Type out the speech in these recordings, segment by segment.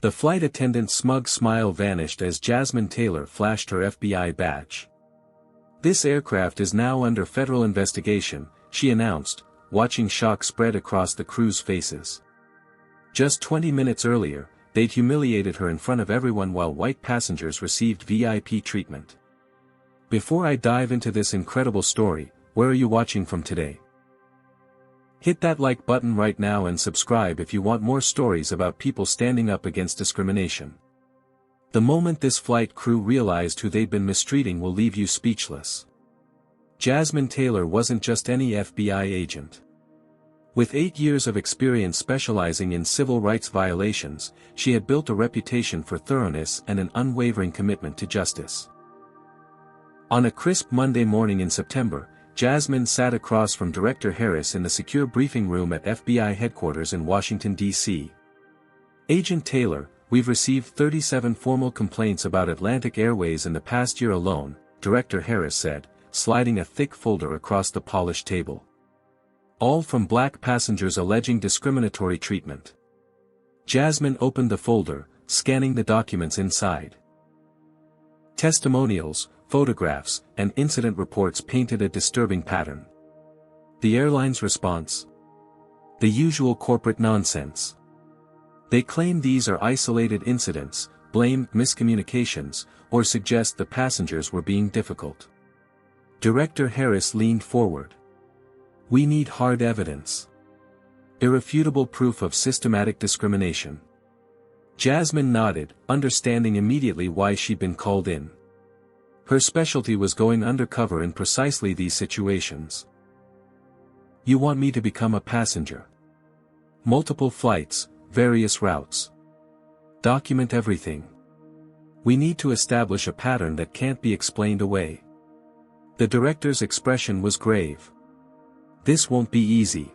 The flight attendant's smug smile vanished as Jasmine Taylor flashed her FBI badge. "This aircraft is now under federal investigation," she announced, watching shock spread across the crew's faces. Just 20 minutes earlier, they'd humiliated her in front of everyone while white passengers received VIP treatment. Before I dive into this incredible story, where are you watching from today? Hit that like button right now and subscribe if you want more stories about people standing up against discrimination. The moment this flight crew realized who they'd been mistreating will leave you speechless. Jasmine Taylor wasn't just any FBI agent. With 8 years of experience specializing in civil rights violations, she had built a reputation for thoroughness and an unwavering commitment to justice. On a crisp Monday morning in September, Jasmine sat across from Director Harris in the secure briefing room at FBI headquarters in Washington, D.C. "Agent Taylor, we've received 37 formal complaints about Atlantic Airways in the past year alone," Director Harris said, sliding a thick folder across the polished table. "All from black passengers alleging discriminatory treatment." Jasmine opened the folder, scanning the documents inside. Testimonials, photographs, and incident reports painted a disturbing pattern. The airline's response? The usual corporate nonsense. They claim these are isolated incidents, blame miscommunications, or suggest the passengers were being difficult. Director Harris leaned forward. "We need hard evidence. Irrefutable proof of systematic discrimination." Jasmine nodded, understanding immediately why she'd been called in. Her specialty was going undercover in precisely these situations. "You want me to become a passenger? Multiple flights, various routes. Document everything. We need to establish a pattern that can't be explained away." The director's expression was grave. "This won't be easy.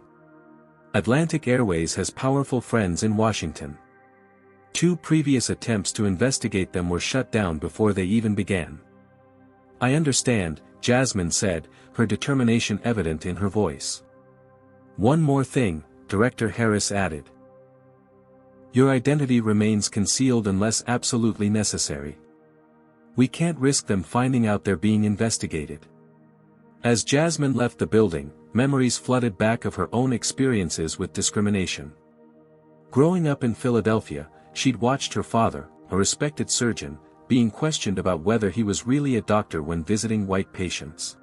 Atlantic Airways has powerful friends in Washington. 2 previous attempts to investigate them were shut down before they even began." "I understand," Jasmine said, her determination evident in her voice. "One more thing," Director Harris added. "Your identity remains concealed unless absolutely necessary. We can't risk them finding out they're being investigated." As Jasmine left the building, memories flooded back of her own experiences with discrimination. Growing up in Philadelphia, she'd watched her father, a respected surgeon, being questioned about whether he was really a doctor when visiting white patients.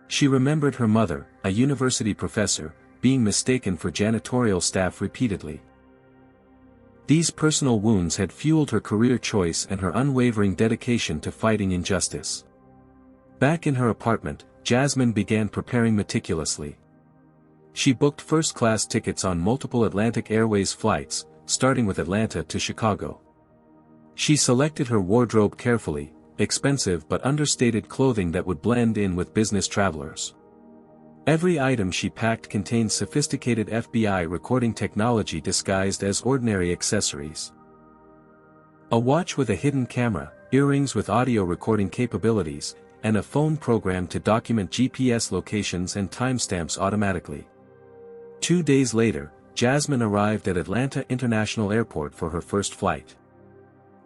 She remembered her mother, a university professor, being mistaken for janitorial staff repeatedly. These personal wounds had fueled her career choice and her unwavering dedication to fighting injustice. Back in her apartment, Jasmine began preparing meticulously. She booked first-class tickets on multiple Atlantic Airways flights, starting with Atlanta to Chicago. She selected her wardrobe carefully, expensive but understated clothing that would blend in with business travelers. Every item she packed contained sophisticated FBI recording technology disguised as ordinary accessories. A watch with a hidden camera, earrings with audio recording capabilities, and a phone program to document GPS locations and timestamps automatically. 2 days later, Jasmine arrived at Atlanta International Airport for her first flight.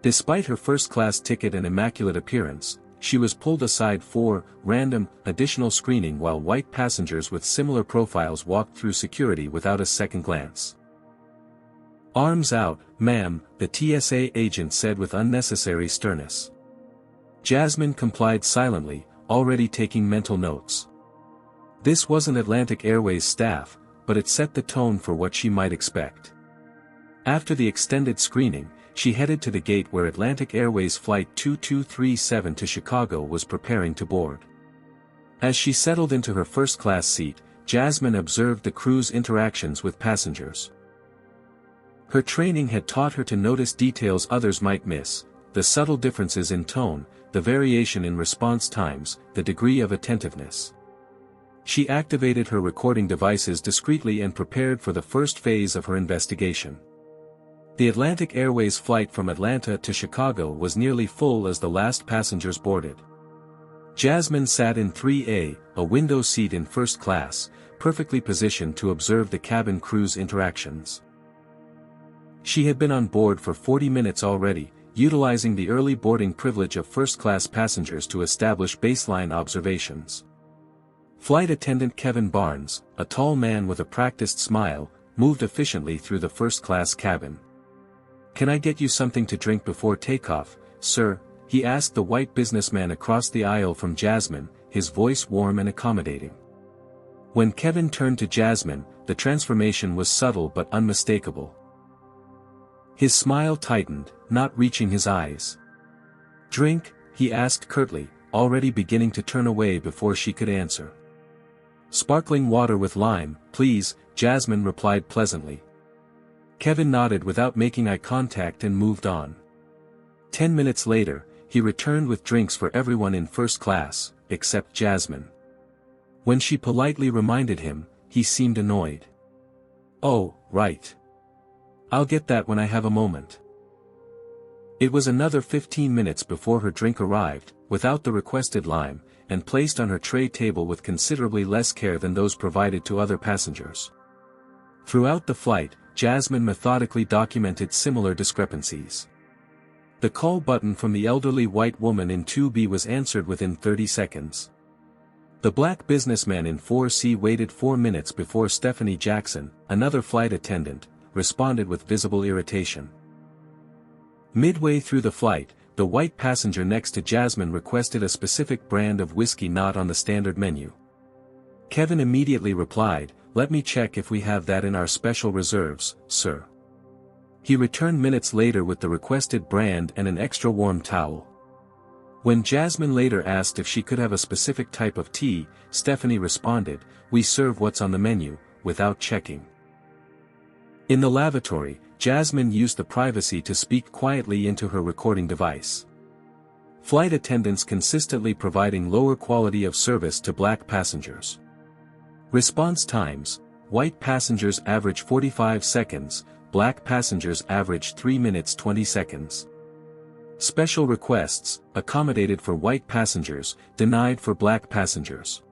Despite her first-class ticket and immaculate appearance, she was pulled aside for random, additional screening while white passengers with similar profiles walked through security without a second glance. "Arms out, ma'am," the TSA agent said with unnecessary sternness. Jasmine complied silently, already taking mental notes. This wasn't Atlantic Airways staff, but it set the tone for what she might expect. After the extended screening, she headed to the gate where Atlantic Airways Flight 2237 to Chicago was preparing to board. As she settled into her first-class seat, Jasmine observed the crew's interactions with passengers. Her training had taught her to notice details others might miss, the subtle differences in tone, the variation in response times, the degree of attentiveness. She activated her recording devices discreetly and prepared for the first phase of her investigation. The Atlantic Airways flight from Atlanta to Chicago was nearly full as the last passengers boarded. Jasmine sat in 3A, a window seat in first class, perfectly positioned to observe the cabin crew's interactions. She had been on board for 40 minutes already, utilizing the early boarding privilege of first-class passengers to establish baseline observations. Flight attendant Kevin Barnes, a tall man with a practiced smile, moved efficiently through the first-class cabin. "Can I get you something to drink before takeoff, sir?" he asked the white businessman across the aisle from Jasmine, his voice warm and accommodating. When Kevin turned to Jasmine, the transformation was subtle but unmistakable. His smile tightened, not reaching his eyes. "Drink?" he asked curtly, already beginning to turn away before she could answer. "Sparkling water with lime, please," Jasmine replied pleasantly. Kevin nodded without making eye contact and moved on. 10 minutes later, he returned with drinks for everyone in first class, except Jasmine. When she politely reminded him, he seemed annoyed. "Oh, right. I'll get that when I have a moment." It was another 15 minutes before her drink arrived, without the requested lime, and placed on her tray table with considerably less care than those provided to other passengers. Throughout the flight, Jasmine methodically documented similar discrepancies. The call button from the elderly white woman in 2B was answered within 30 seconds. The black businessman in 4C waited 4 minutes before Stephanie Jackson, another flight attendant, responded with visible irritation. Midway through the flight, the white passenger next to Jasmine requested a specific brand of whiskey not on the standard menu. Kevin immediately replied, "Let me check if we have that in our special reserves, sir." He returned minutes later with the requested brand and an extra warm towel. When Jasmine later asked if she could have a specific type of tea, Stephanie responded, "We serve what's on the menu," without checking. In the lavatory, Jasmine used the privacy to speak quietly into her recording device. Flight attendants consistently providing lower quality of service to black passengers. Response times: white passengers average 45 seconds, black passengers average 3 minutes 20 seconds. Special requests, accommodated for white passengers, denied for black passengers.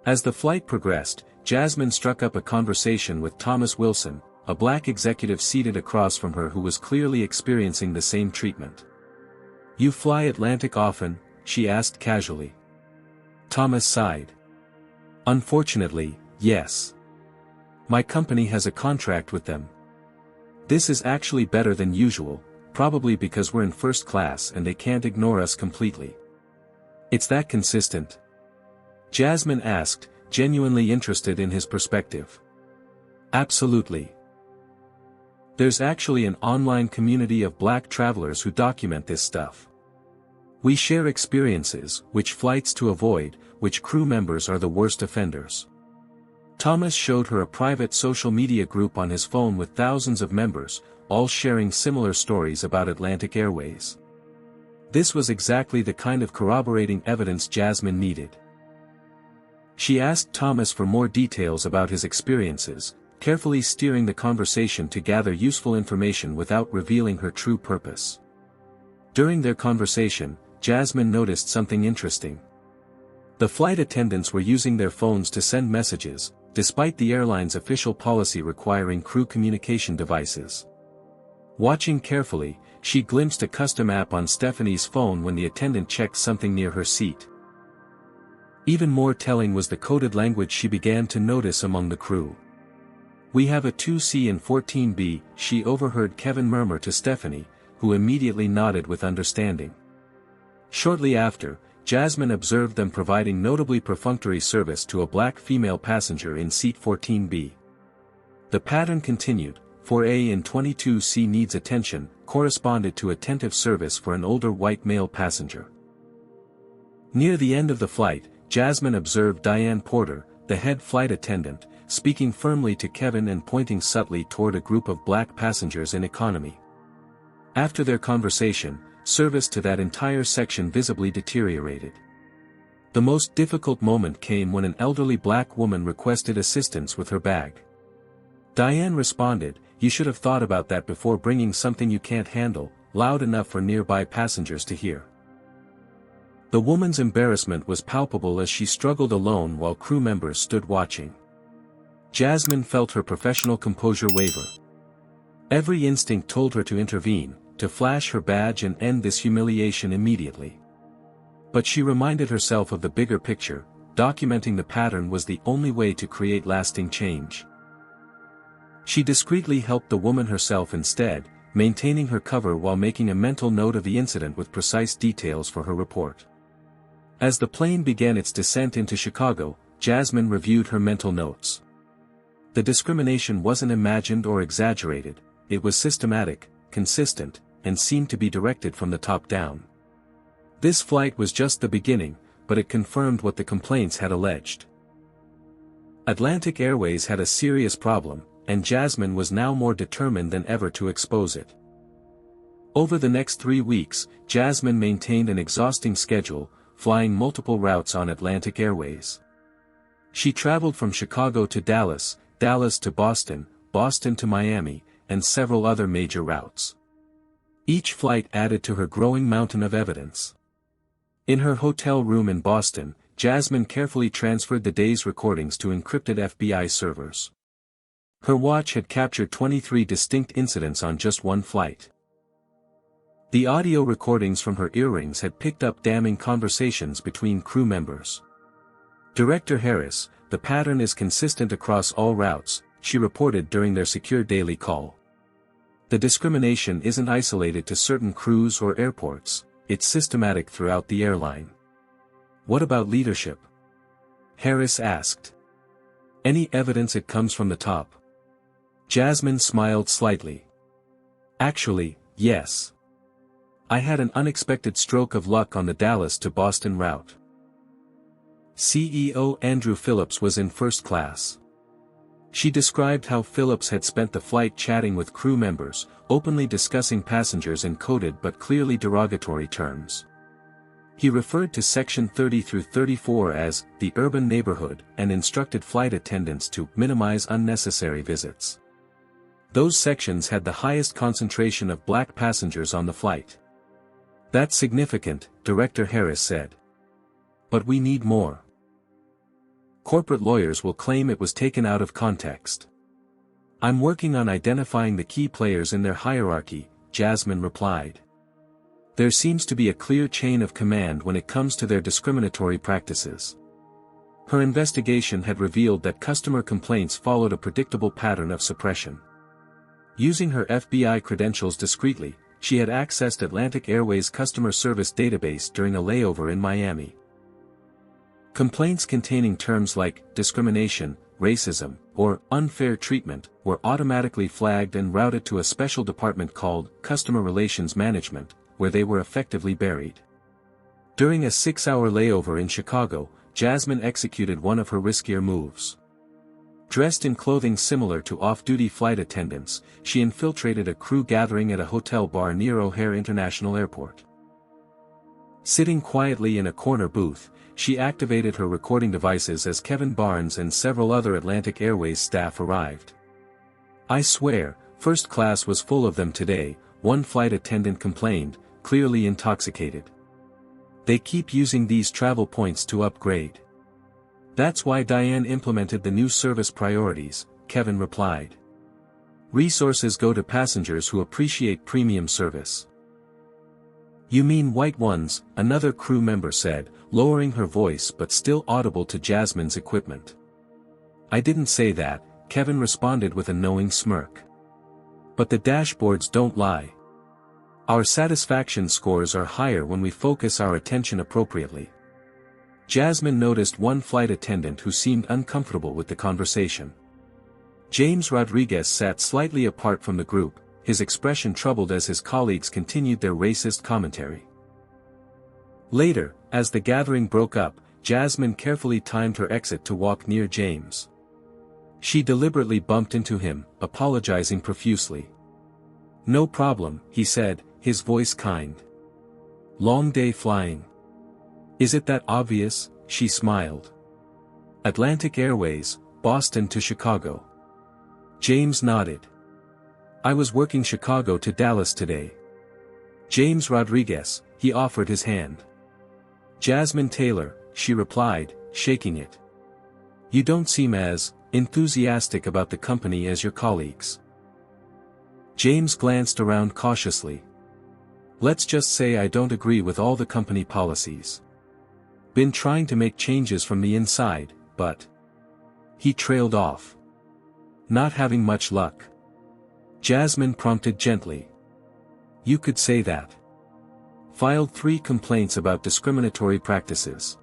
As the flight progressed, Jasmine struck up a conversation with Thomas Wilson, a black executive seated across from her who was clearly experiencing the same treatment. "You fly Atlantic often?" she asked casually. Thomas sighed. "Unfortunately, yes. My company has a contract with them. This is actually better than usual, probably because we're in first class and they can't ignore us completely." "It's that consistent?" Jasmine asked, genuinely interested in his perspective. "Absolutely. There's actually an online community of black travelers who document this stuff. We share experiences, which flights to avoid, which crew members are the worst offenders." Thomas showed her a private social media group on his phone with thousands of members, all sharing similar stories about Atlantic Airways. This was exactly the kind of corroborating evidence Jasmine needed. She asked Thomas for more details about his experiences, carefully steering the conversation to gather useful information without revealing her true purpose. During their conversation, Jasmine noticed something interesting. The flight attendants were using their phones to send messages, despite the airline's official policy requiring crew communication devices. Watching carefully, she glimpsed a custom app on Stephanie's phone when the attendant checked something near her seat. Even more telling was the coded language she began to notice among the crew. "We have a 2C and 14B, she overheard Kevin murmur to Stephanie, who immediately nodded with understanding. Shortly after, Jasmine observed them providing notably perfunctory service to a black female passenger in seat 14B. The pattern continued: 4A and 22C needs attention, corresponded to attentive service for an older white male passenger. Near the end of the flight, Jasmine observed Diane Porter, the head flight attendant, speaking firmly to Kevin and pointing subtly toward a group of black passengers in economy. After their conversation, service to that entire section visibly deteriorated. The most difficult moment came when an elderly black woman requested assistance with her bag. Diane responded, "You should have thought about that before bringing something you can't handle," loud enough for nearby passengers to hear. The woman's embarrassment was palpable as she struggled alone while crew members stood watching. Jasmine felt her professional composure waver. Every instinct told her to intervene, to flash her badge and end this humiliation immediately. But she reminded herself of the bigger picture. Documenting the pattern was the only way to create lasting change. She discreetly helped the woman herself instead, maintaining her cover while making a mental note of the incident with precise details for her report. As the plane began its descent into Chicago, Jasmine reviewed her mental notes. The discrimination wasn't imagined or exaggerated, it was systematic, consistent, and seemed to be directed from the top down. This flight was just the beginning, but it confirmed what the complaints had alleged. Atlantic Airways had a serious problem, and Jasmine was now more determined than ever to expose it. Over the next 3 weeks, Jasmine maintained an exhausting schedule, flying multiple routes on Atlantic Airways. She traveled from Chicago to Dallas, Dallas to Boston, Boston to Miami, and several other major routes. Each flight added to her growing mountain of evidence. In her hotel room in Boston, Jasmine carefully transferred the day's recordings to encrypted FBI servers. Her watch had captured 23 distinct incidents on just one flight. The audio recordings from her earrings had picked up damning conversations between crew members. Director Harris, the pattern is consistent across all routes, she reported during their secure daily call. The discrimination isn't isolated to certain crews or airports, it's systematic throughout the airline. What about leadership? Harris asked. Any evidence it comes from the top? Jasmine smiled slightly. Actually, yes. I had an unexpected stroke of luck on the Dallas to Boston route. CEO Andrew Phillips was in first class. She described how Phillips had spent the flight chatting with crew members, openly discussing passengers in coded but clearly derogatory terms. He referred to Section 30 through 34 as the urban neighborhood and instructed flight attendants to minimize unnecessary visits. Those sections had the highest concentration of black passengers on the flight. That's significant, Director Harris said. But we need more. Corporate lawyers will claim it was taken out of context. I'm working on identifying the key players in their hierarchy, Jasmine replied. There seems to be a clear chain of command when it comes to their discriminatory practices. Her investigation had revealed that customer complaints followed a predictable pattern of suppression. Using her FBI credentials discreetly, she had accessed Atlantic Airways' customer service database during a layover in Miami. Complaints containing terms like discrimination, racism, or unfair treatment were automatically flagged and routed to a special department called Customer Relations Management, where they were effectively buried. During a 6-hour layover in Chicago, Jasmine executed one of her riskier moves. Dressed in clothing similar to off-duty flight attendants, she infiltrated a crew gathering at a hotel bar near O'Hare International Airport. Sitting quietly in a corner booth, she activated her recording devices as Kevin Barnes and several other Atlantic Airways staff arrived. I swear, first class was full of them today, one flight attendant complained, clearly intoxicated. They keep using these travel points to upgrade. That's why Diane implemented the new service priorities, Kevin replied. Resources go to passengers who appreciate premium service. You mean white ones, another crew member said, lowering her voice but still audible to Jasmine's equipment. I didn't say that, Kevin responded with a knowing smirk. But the dashboards don't lie. Our satisfaction scores are higher when we focus our attention appropriately. Jasmine noticed one flight attendant who seemed uncomfortable with the conversation. James Rodriguez sat slightly apart from the group, his expression troubled as his colleagues continued their racist commentary. Later, as the gathering broke up, Jasmine carefully timed her exit to walk near James. She deliberately bumped into him, apologizing profusely. No problem, he said, his voice kind. Long day flying. Is it that obvious? She smiled. Atlantic Airways, Boston to Chicago. James nodded. I was working Chicago to Dallas today. James Rodriguez, he offered his hand. Jasmine Taylor, she replied, shaking it. You don't seem as enthusiastic about the company as your colleagues. James glanced around cautiously. Let's just say I don't agree with all the company policies. Been trying to make changes from the inside, but... He trailed off. Not having much luck. Jasmine prompted gently. You could say that. Filed 3 complaints about discriminatory practices.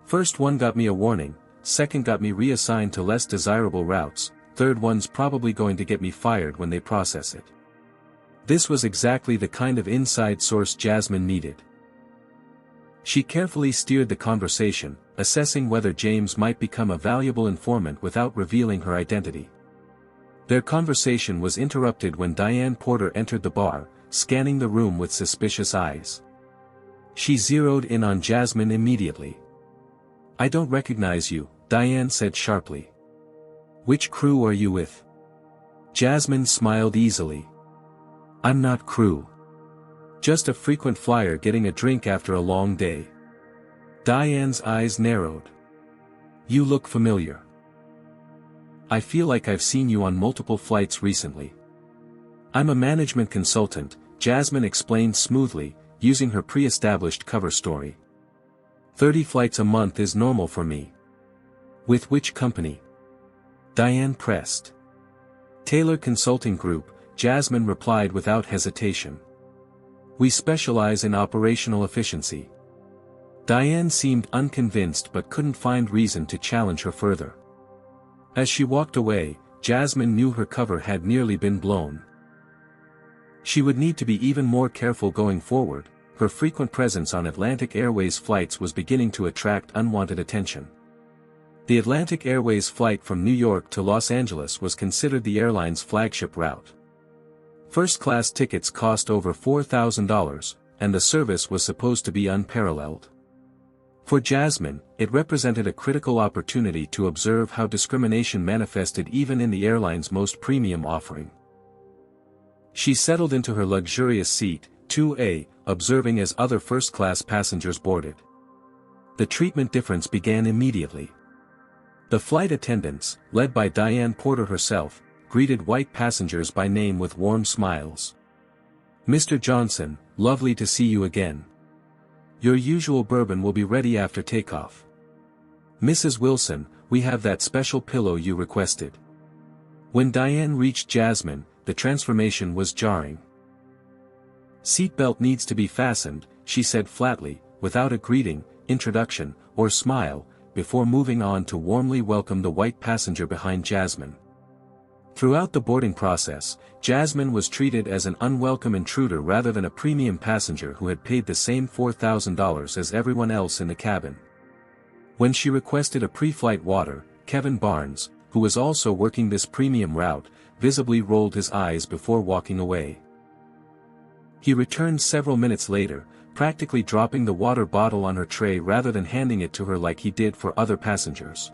First one got me a warning, second got me reassigned to less desirable routes, third one's probably going to get me fired when they process it. This was exactly the kind of inside source Jasmine needed. She carefully steered the conversation, assessing whether James might become a valuable informant without revealing her identity. Their conversation was interrupted when Diane Porter entered the bar, scanning the room with suspicious eyes. She zeroed in on Jasmine immediately. I don't recognize you, Diane said sharply. Which crew are you with? Jasmine smiled easily. I'm not crew. Just a frequent flyer getting a drink after a long day. Diane's eyes narrowed. You look familiar. I feel like I've seen you on multiple flights recently. I'm a management consultant, Jasmine explained smoothly, using her pre-established cover story. 30 flights a month is normal for me. With which company? Diane pressed. Taylor Consulting Group, Jasmine replied without hesitation. We specialize in operational efficiency. Diane seemed unconvinced but couldn't find reason to challenge her further. As she walked away, Jasmine knew her cover had nearly been blown. She would need to be even more careful going forward. Her frequent presence on Atlantic Airways flights was beginning to attract unwanted attention. The Atlantic Airways flight from New York to Los Angeles was considered the airline's flagship route. First-class tickets cost over $4,000, and the service was supposed to be unparalleled. For Jasmine, it represented a critical opportunity to observe how discrimination manifested even in the airline's most premium offering. She settled into her luxurious seat, 2A, observing as other first-class passengers boarded. The treatment difference began immediately. The flight attendants, led by Diane Porter herself, greeted white passengers by name with warm smiles. Mr. Johnson, lovely to see you again. Your usual bourbon will be ready after takeoff. Mrs. Wilson, we have that special pillow you requested. When Diane reached Jasmine, the transformation was jarring. Seatbelt needs to be fastened, she said flatly, without a greeting, introduction, or smile, before moving on to warmly welcome the white passenger behind Jasmine. Throughout the boarding process, Jasmine was treated as an unwelcome intruder rather than a premium passenger who had paid the same $4,000 as everyone else in the cabin. When she requested a pre-flight water, Kevin Barnes, who was also working this premium route, visibly rolled his eyes before walking away. He returned several minutes later, practically dropping the water bottle on her tray rather than handing it to her like he did for other passengers.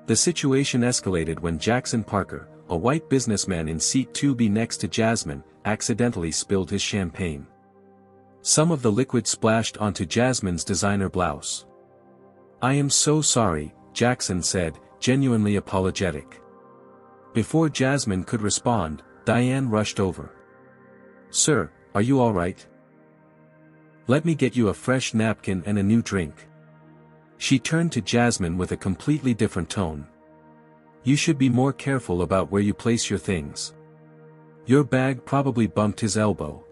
The situation escalated when Jackson Parker, a white businessman in seat 2B next to Jasmine, accidentally spilled his champagne. Some of the liquid splashed onto Jasmine's designer blouse. I am so sorry, Jackson said, genuinely apologetic. Before Jasmine could respond, Diane rushed over. Sir, are you all right? Let me get you a fresh napkin and a new drink. She turned to Jasmine with a completely different tone. You should be more careful about where you place your things. Your bag probably bumped his elbow.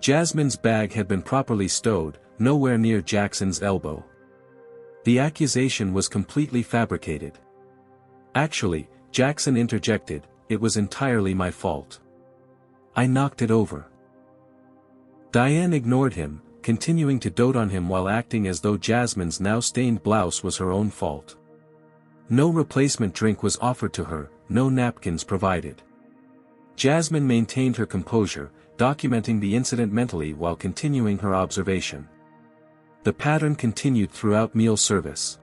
Jasmine's bag had been properly stowed, nowhere near Jackson's elbow. The accusation was completely fabricated. Actually, Jackson interjected, it was entirely my fault. I knocked it over. Diane ignored him, continuing to dote on him while acting as though Jasmine's now stained blouse was her own fault. No replacement drink was offered to her, no napkins provided. Jasmine maintained her composure, documenting the incident mentally while continuing her observation. The pattern continued throughout meal service.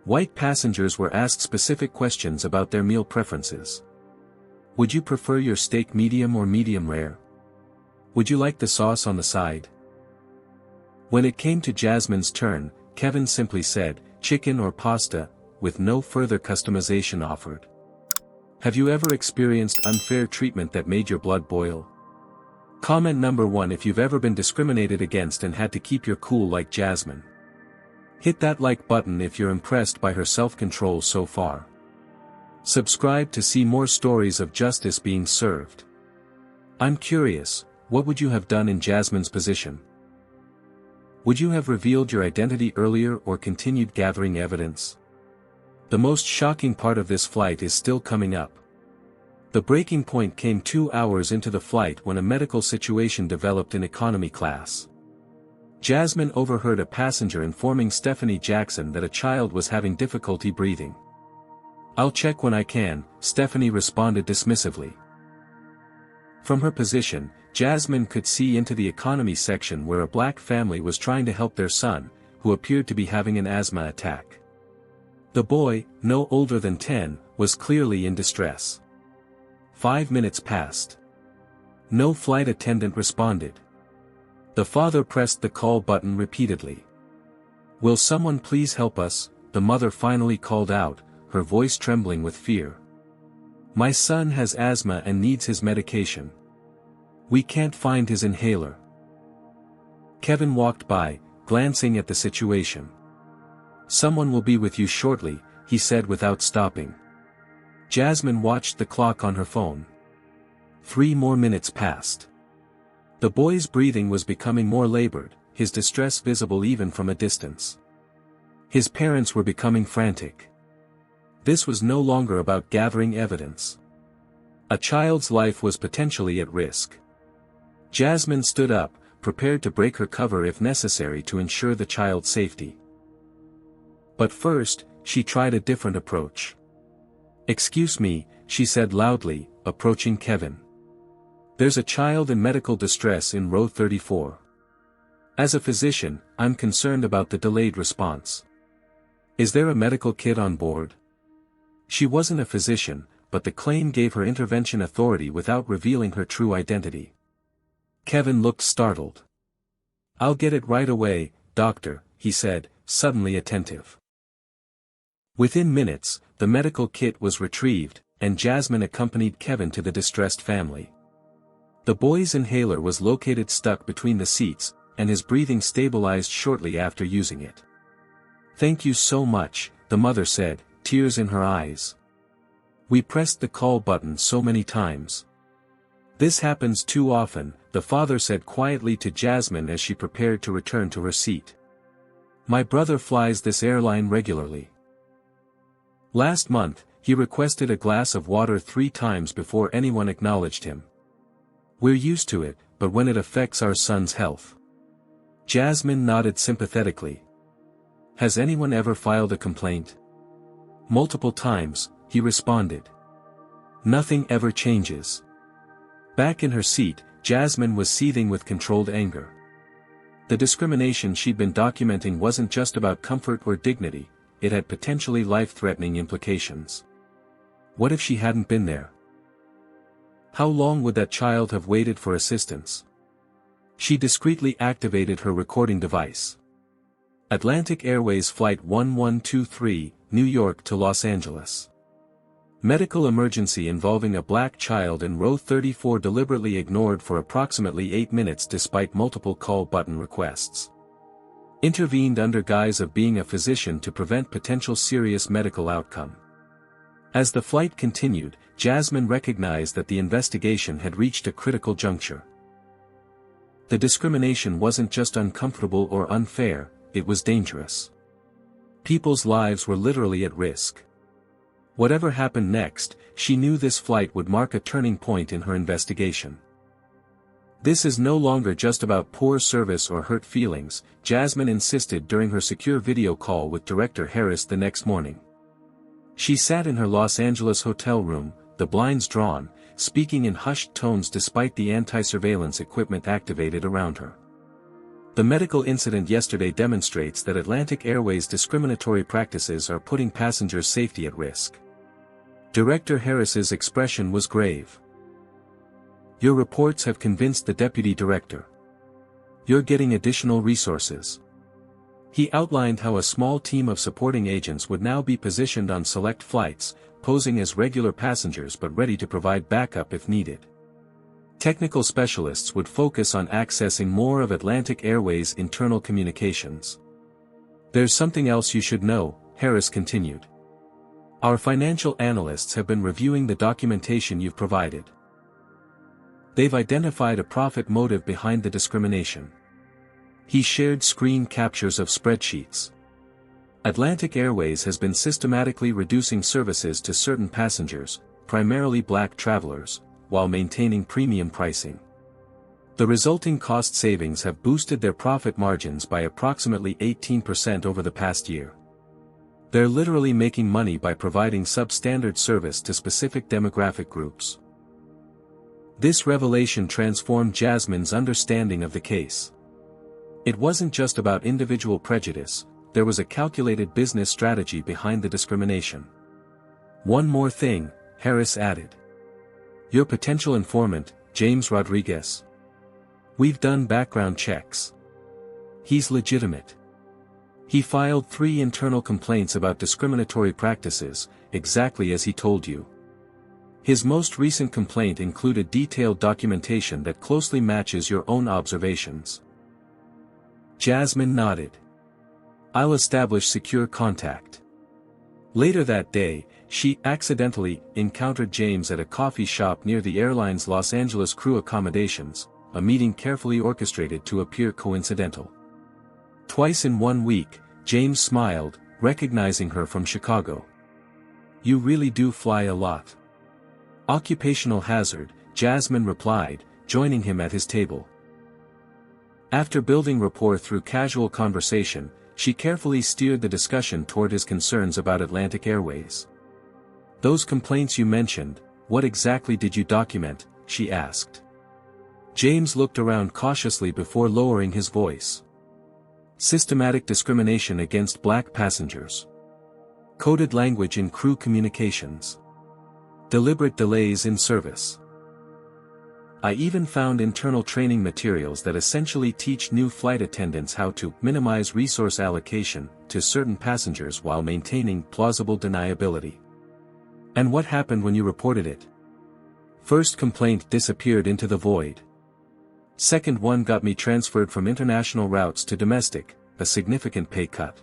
White passengers were asked specific questions about their meal preferences. Would you prefer your steak medium or medium rare? Would you like the sauce on the side? When it came to Jasmine's turn, Kevin simply said, chicken or pasta, with no further customization offered. Have you ever experienced unfair treatment that made your blood boil? Comment number 1 if you've ever been discriminated against and had to keep your cool like Jasmine. Hit that like button if you're impressed by her self-control so far. Subscribe to see more stories of justice being served. I'm curious, what would you have done in Jasmine's position? Would you have revealed your identity earlier or continued gathering evidence? The most shocking part of this flight is still coming up. The breaking point came 2 hours into the flight when a medical situation developed in economy class. Jasmine overheard a passenger informing Stephanie Jackson that a child was having difficulty breathing. "I'll check when I can," Stephanie responded dismissively. From her position, Jasmine could see into the economy section where a black family was trying to help their son, who appeared to be having an asthma attack. The boy, no older than 10, was clearly in distress. 5 minutes passed. No flight attendant responded. The father pressed the call button repeatedly. "Will someone please help us?" the mother finally called out, her voice trembling with fear. "My son has asthma and needs his medication. We can't find his inhaler." Kevin walked by, glancing at the situation. "Someone will be with you shortly," he said without stopping. Jasmine watched the clock on her phone. 3 more minutes passed. The boy's breathing was becoming more labored, his distress visible even from a distance. His parents were becoming frantic. This was no longer about gathering evidence. A child's life was potentially at risk. Jasmine stood up, prepared to break her cover if necessary to ensure the child's safety. But first, she tried a different approach. "Excuse me," she said loudly, approaching Kevin. "There's a child in medical distress in row 34. As a physician, I'm concerned about the delayed response. Is there a medical kit on board?" She wasn't a physician, but the claim gave her intervention authority without revealing her true identity. Kevin looked startled. "I'll get it right away, doctor," he said, suddenly attentive. Within minutes, the medical kit was retrieved, and Jasmine accompanied Kevin to the distressed family. The boy's inhaler was located stuck between the seats, and his breathing stabilized shortly after using it. "Thank you so much," the mother said, tears in her eyes. "We pressed the call button so many times. This happens too often," the father said quietly to Jasmine as she prepared to return to her seat. "My brother flies this airline regularly. Last month, he requested a glass of water 3 times before anyone acknowledged him. We're used to it, but when it affects our son's health." Jasmine nodded sympathetically. "Has anyone ever filed a complaint?" "Multiple times," he responded. "Nothing ever changes." Back in her seat, Jasmine was seething with controlled anger. The discrimination she'd been documenting wasn't just about comfort or dignity, it had potentially life-threatening implications. What if she hadn't been there? How long would that child have waited for assistance? She discreetly activated her recording device. Atlantic Airways Flight 1123, New York to Los Angeles. Medical emergency involving a black child in row 34 deliberately ignored for approximately 8 minutes despite multiple call button requests. Intervened under guise of being a physician to prevent potential serious medical outcome. As the flight continued, Jasmine recognized that the investigation had reached a critical juncture. The discrimination wasn't just uncomfortable or unfair, it was dangerous. People's lives were literally at risk. Whatever happened next, she knew this flight would mark a turning point in her investigation. "This is no longer just about poor service or hurt feelings," Jasmine insisted during her secure video call with Director Harris the next morning. She sat in her Los Angeles hotel room, the blinds drawn, speaking in hushed tones despite the anti-surveillance equipment activated around her. "The medical incident yesterday demonstrates that Atlantic Airways' discriminatory practices are putting passengers' safety at risk." Director Harris's expression was grave. "Your reports have convinced the deputy director. You're getting additional resources. He outlined how a small team of supporting agents would now be positioned on select flights, posing as regular passengers but ready to provide backup if needed. Technical specialists would focus on accessing more of Atlantic Airways' internal communications. There's something else you should know, Harris continued. Our financial analysts have been reviewing the documentation you've provided. They've identified a profit motive behind the discrimination. He shared screen captures of spreadsheets. Atlantic Airways has been systematically reducing services to certain passengers, primarily black travelers, while maintaining premium pricing. The resulting cost savings have boosted their profit margins by approximately 18% over the past year. They're literally making money by providing substandard service to specific demographic groups. This revelation transformed Jasmine's understanding of the case. It wasn't just about individual prejudice, there was a calculated business strategy behind the discrimination. One more thing, Harris added. Your potential informant, James Rodriguez. We've done background checks. He's legitimate. He filed 3 internal complaints about discriminatory practices, exactly as he told you. His most recent complaint included detailed documentation that closely matches your own observations. Jasmine nodded. I'll establish secure contact. Later that day, she accidentally encountered James at a coffee shop near the airline's Los Angeles crew accommodations, a meeting carefully orchestrated to appear coincidental. Twice in 1 week, James smiled, recognizing her from Chicago. You really do fly a lot. Occupational hazard, Jasmine replied, joining him at his table. After building rapport through casual conversation, she carefully steered the discussion toward his concerns about Atlantic Airways. Those complaints you mentioned, what exactly did you document? She asked. James looked around cautiously before lowering his voice. Systematic discrimination against black passengers. Coded language in crew communications. Deliberate delays in service. I even found internal training materials that essentially teach new flight attendants how to minimize resource allocation to certain passengers while maintaining plausible deniability. And what happened when you reported it? First complaint disappeared into the void. Second one got me transferred from international routes to domestic, a significant pay cut.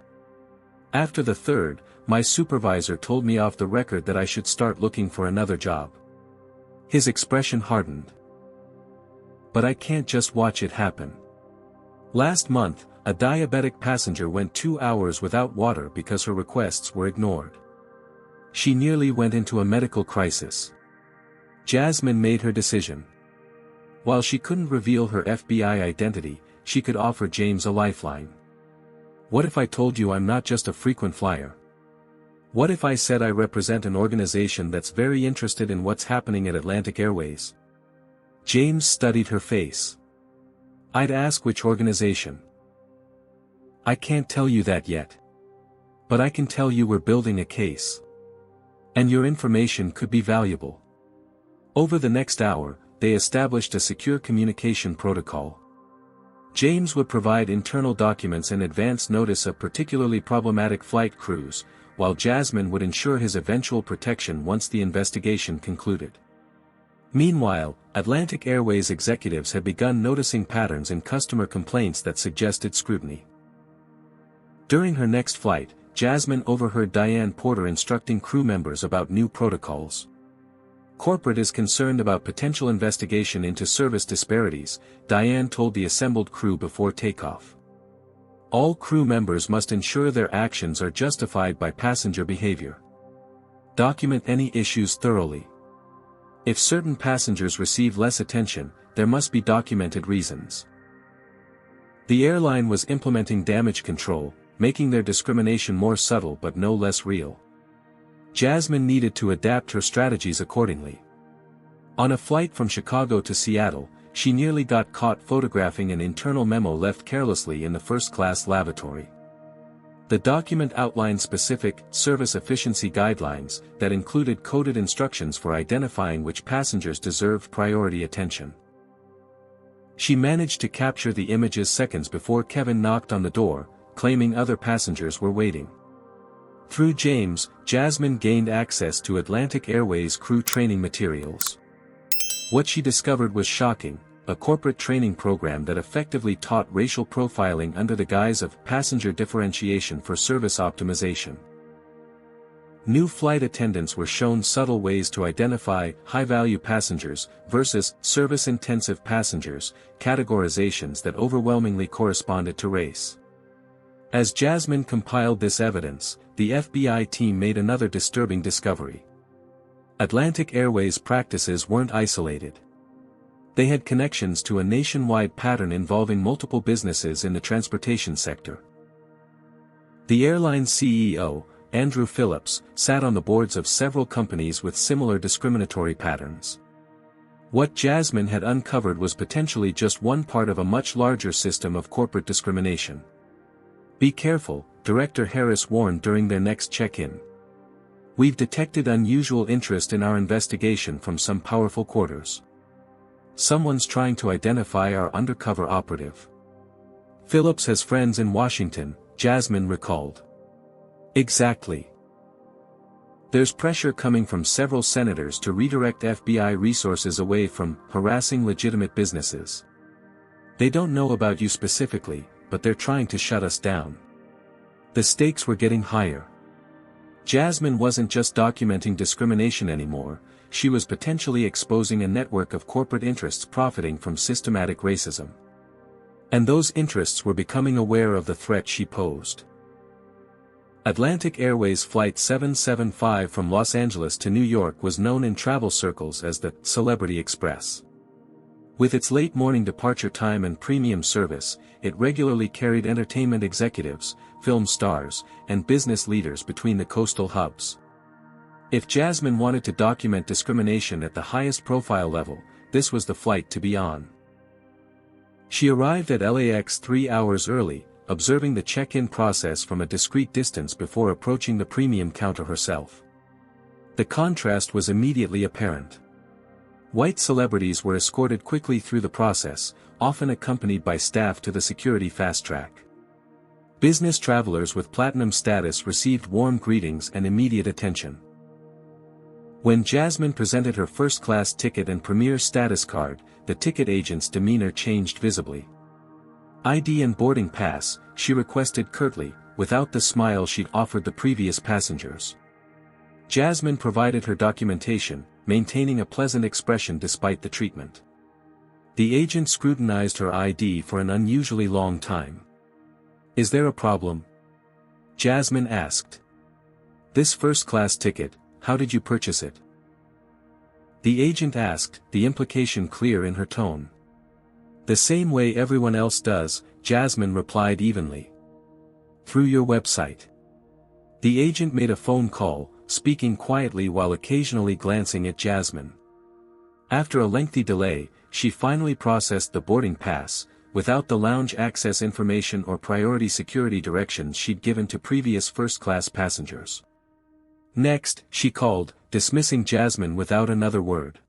After the third, my supervisor told me off the record that I should start looking for another job. His expression hardened. But I can't just watch it happen. Last month, a diabetic passenger went 2 hours without water because her requests were ignored. She nearly went into a medical crisis. Jasmine made her decision. While she couldn't reveal her FBI identity, she could offer James a lifeline. What if I told you I'm not just a frequent flyer? What if I said I represent an organization that's very interested in what's happening at Atlantic Airways? James studied her face. I'd ask which organization. I can't tell you that yet. But I can tell you we're building a case. And your information could be valuable. Over the next hour, they established a secure communication protocol. James would provide internal documents and advance notice of particularly problematic flight crews, while Jasmine would ensure his eventual protection once the investigation concluded. Meanwhile, Atlantic Airways executives had begun noticing patterns in customer complaints that suggested scrutiny. During her next flight, Jasmine overheard Diane Porter instructing crew members about new protocols. Corporate is concerned about potential investigation into service disparities, Diane told the assembled crew before takeoff. All crew members must ensure their actions are justified by passenger behavior. Document any issues thoroughly. If certain passengers receive less attention, there must be documented reasons. The airline was implementing damage control, making their discrimination more subtle but no less real. Jasmine needed to adapt her strategies accordingly. On a flight from Chicago to Seattle, she nearly got caught photographing an internal memo left carelessly in the first-class lavatory. The document outlined specific service efficiency guidelines that included coded instructions for identifying which passengers deserved priority attention. She managed to capture the images seconds before Kevin knocked on the door, claiming other passengers were waiting. Through James, Jasmine gained access to Atlantic Airways crew training materials. What she discovered was shocking: a corporate training program that effectively taught racial profiling under the guise of passenger differentiation for service optimization. New flight attendants were shown subtle ways to identify high-value passengers versus service-intensive passengers, categorizations that overwhelmingly corresponded to race. As Jasmine compiled this evidence, the FBI team made another disturbing discovery. Atlantic Airways practices weren't isolated. They had connections to a nationwide pattern involving multiple businesses in the transportation sector. The airline's CEO, Andrew Phillips, sat on the boards of several companies with similar discriminatory patterns. What Jasmine had uncovered was potentially just one part of a much larger system of corporate discrimination. "Be careful," Director Harris warned during their next check-in. "We've detected unusual interest in our investigation from some powerful quarters. Someone's trying to identify our undercover operative." Phillips has friends in Washington, Jasmine recalled. Exactly. There's pressure coming from several senators to redirect FBI resources away from harassing legitimate businesses. They don't know about you specifically, but they're trying to shut us down. The stakes were getting higher. Jasmine wasn't just documenting discrimination anymore, she was potentially exposing a network of corporate interests profiting from systematic racism. And those interests were becoming aware of the threat she posed. Atlantic Airways Flight 775 from Los Angeles to New York was known in travel circles as the Celebrity Express. With its late morning departure time and premium service, it regularly carried entertainment executives, film stars, and business leaders between the coastal hubs. If Jasmine wanted to document discrimination at the highest profile level, this was the flight to be on. She arrived at LAX 3 hours early, observing the check-in process from a discreet distance before approaching the premium counter herself. The contrast was immediately apparent. White celebrities were escorted quickly through the process, often accompanied by staff to the security fast track. Business travelers with platinum status received warm greetings and immediate attention. When Jasmine presented her first-class ticket and premier status card, the ticket agent's demeanor changed visibly. "ID and boarding pass," she requested curtly, without the smile she'd offered the previous passengers. Jasmine provided her documentation, maintaining a pleasant expression despite the treatment. The agent scrutinized her ID for an unusually long time. "Is there a problem?" Jasmine asked. "This first-class ticket, how did you purchase it?" The agent asked, the implication clear in her tone. "The same way everyone else does," Jasmine replied evenly. "Through your website." The agent made a phone call, speaking quietly while occasionally glancing at Jasmine. After a lengthy delay, she finally processed the boarding pass, without the lounge access information or priority security directions she'd given to previous first-class passengers. Next, she called, dismissing Jasmine without another word.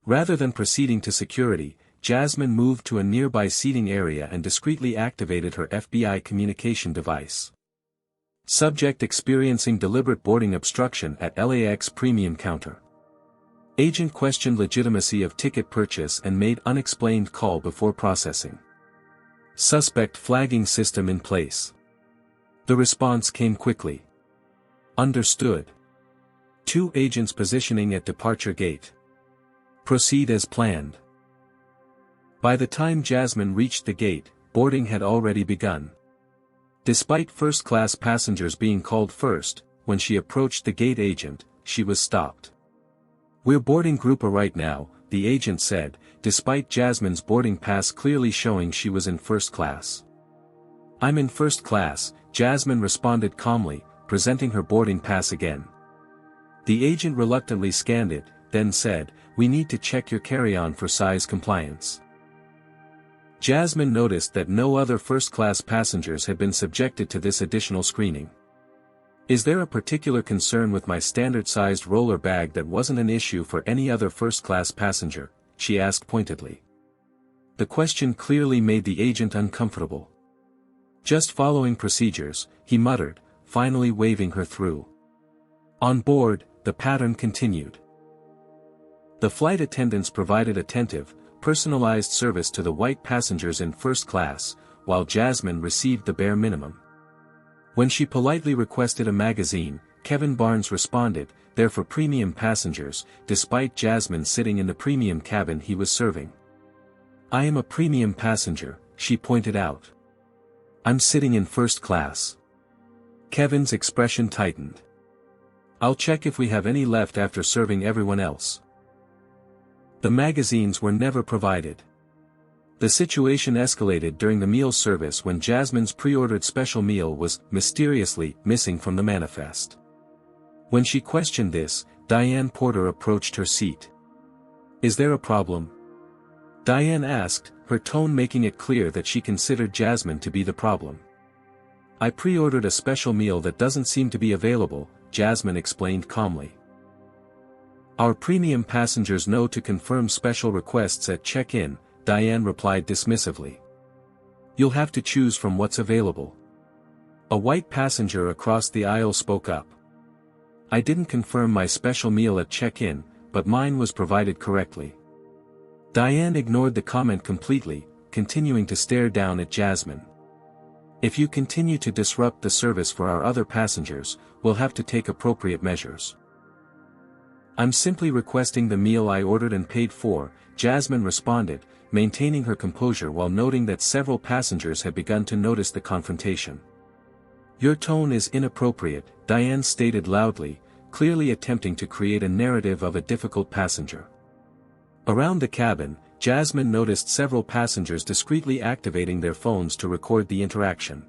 Rather than proceeding to security, Jasmine moved to a nearby seating area and discreetly activated her FBI communication device. Subject experiencing deliberate boarding obstruction at LAX premium counter. Agent questioned legitimacy of ticket purchase and made unexplained call before processing. Suspect flagging system in place. The response came quickly. Understood. 2 agents positioning at departure gate. Proceed as planned. By the time Jasmine reached the gate, boarding had already begun. Despite first-class passengers being called first, when she approached the gate agent, she was stopped. "We're boarding Group A right now," the agent said, despite Jasmine's boarding pass clearly showing she was in first class. "I'm in first class," Jasmine responded calmly, presenting her boarding pass again. The agent reluctantly scanned it, then said, "We need to check your carry-on for size compliance." Jasmine noticed that no other first-class passengers had been subjected to this additional screening. "Is there a particular concern with my standard-sized roller bag that wasn't an issue for any other first-class passenger?" she asked pointedly. The question clearly made the agent uncomfortable. Just following procedures, he muttered, finally waving her through. On board, the pattern continued. The flight attendants provided attentive, personalized service to the white passengers in first class, while Jasmine received the bare minimum. When she politely requested a magazine, Kevin Barnes responded, "They're for premium passengers," despite Jasmine sitting in the premium cabin he was serving. "I am a premium passenger," she pointed out. "I'm sitting in first class." Kevin's expression tightened. "I'll check if we have any left after serving everyone else." The magazines were never provided. The situation escalated during the meal service when Jasmine's pre-ordered special meal was, mysteriously, missing from the manifest. When she questioned this, Diane Porter approached her seat. "Is there a problem?" Diane asked, her tone making it clear that she considered Jasmine to be the problem. "I pre-ordered a special meal that doesn't seem to be available," Jasmine explained calmly. "Our premium passengers know to confirm special requests at check-in," Diane replied dismissively. "You'll have to choose from what's available." A white passenger across the aisle spoke up. "I didn't confirm my special meal at check-in, but mine was provided correctly." Diane ignored the comment completely, continuing to stare down at Jasmine. "If you continue to disrupt the service for our other passengers, we'll have to take appropriate measures." "I'm simply requesting the meal I ordered and paid for," Jasmine responded, maintaining her composure while noting that several passengers had begun to notice the confrontation. "Your tone is inappropriate," Diane stated loudly, clearly attempting to create a narrative of a difficult passenger. Around the cabin, Jasmine noticed several passengers discreetly activating their phones to record the interaction.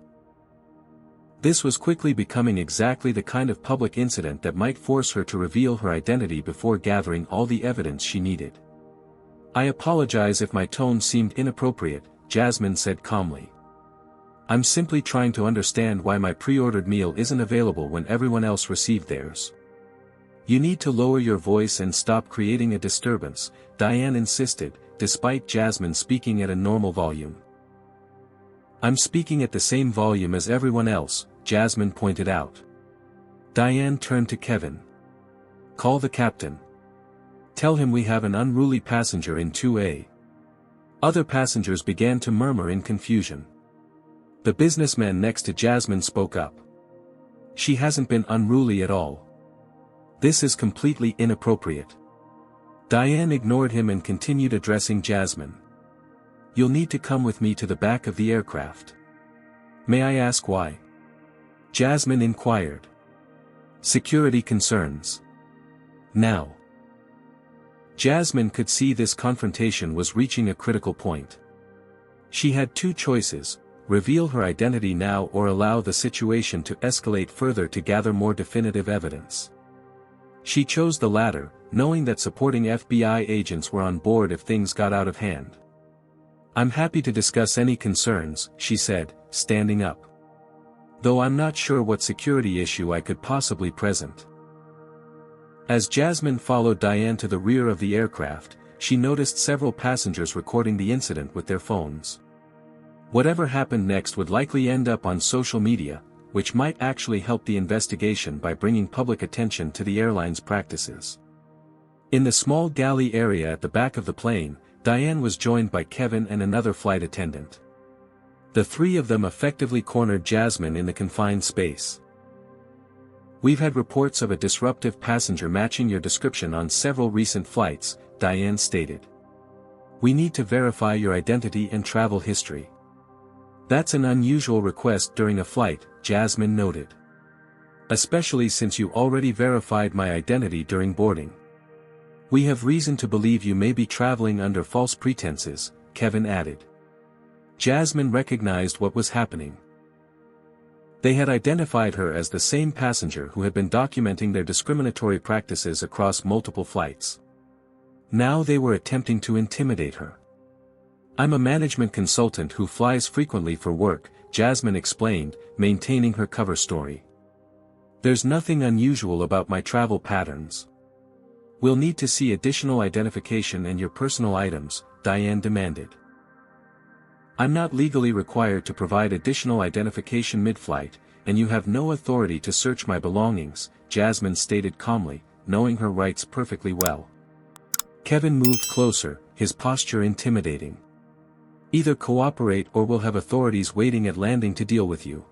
This was quickly becoming exactly the kind of public incident that might force her to reveal her identity before gathering all the evidence she needed. "I apologize if my tone seemed inappropriate," Jasmine said calmly. "I'm simply trying to understand why my pre-ordered meal isn't available when everyone else received theirs." "You need to lower your voice and stop creating a disturbance," Diane insisted, despite Jasmine speaking at a normal volume. "I'm speaking at the same volume as everyone else," Jasmine pointed out. Diane turned to Kevin. "Call the captain. Tell him we have an unruly passenger in 2A. Other passengers began to murmur in confusion. The businessman next to Jasmine spoke up. "She hasn't been unruly at all. This is completely inappropriate." Diane ignored him and continued addressing Jasmine. "You'll need to come with me to the back of the aircraft." "May I ask why?" Jasmine inquired. "Security concerns." "Now." Jasmine could see this confrontation was reaching a critical point. She had two choices: reveal her identity now or allow the situation to escalate further to gather more definitive evidence. She chose the latter, knowing that supporting FBI agents were on board if things got out of hand. "I'm happy to discuss any concerns," she said, standing up. "Though I'm not sure what security issue I could possibly present." As Jasmine followed Diane to the rear of the aircraft, she noticed several passengers recording the incident with their phones. Whatever happened next would likely end up on social media, which might actually help the investigation by bringing public attention to the airline's practices. In the small galley area at the back of the plane, Diane was joined by Kevin and another flight attendant. The three of them effectively cornered Jasmine in the confined space. "We've had reports of a disruptive passenger matching your description on several recent flights," Diane stated. "We need to verify your identity and travel history." "That's an unusual request during a flight," Jasmine noted. "Especially since you already verified my identity during boarding. We have reason to believe you may be traveling under false pretenses," Kevin added. Jasmine recognized what was happening. They had identified her as the same passenger who had been documenting their discriminatory practices across multiple flights. Now they were attempting to intimidate her. "I'm a management consultant who flies frequently for work," Jasmine explained, maintaining her cover story. "There's nothing unusual about my travel patterns." "We'll need to see additional identification and your personal items," Diane demanded. I'm not legally required to provide additional identification mid-flight, and you have no authority to search my belongings, Jasmine stated calmly, knowing her rights perfectly well. Kevin moved closer, his posture intimidating. Either cooperate or we'll have authorities waiting at landing to deal with you.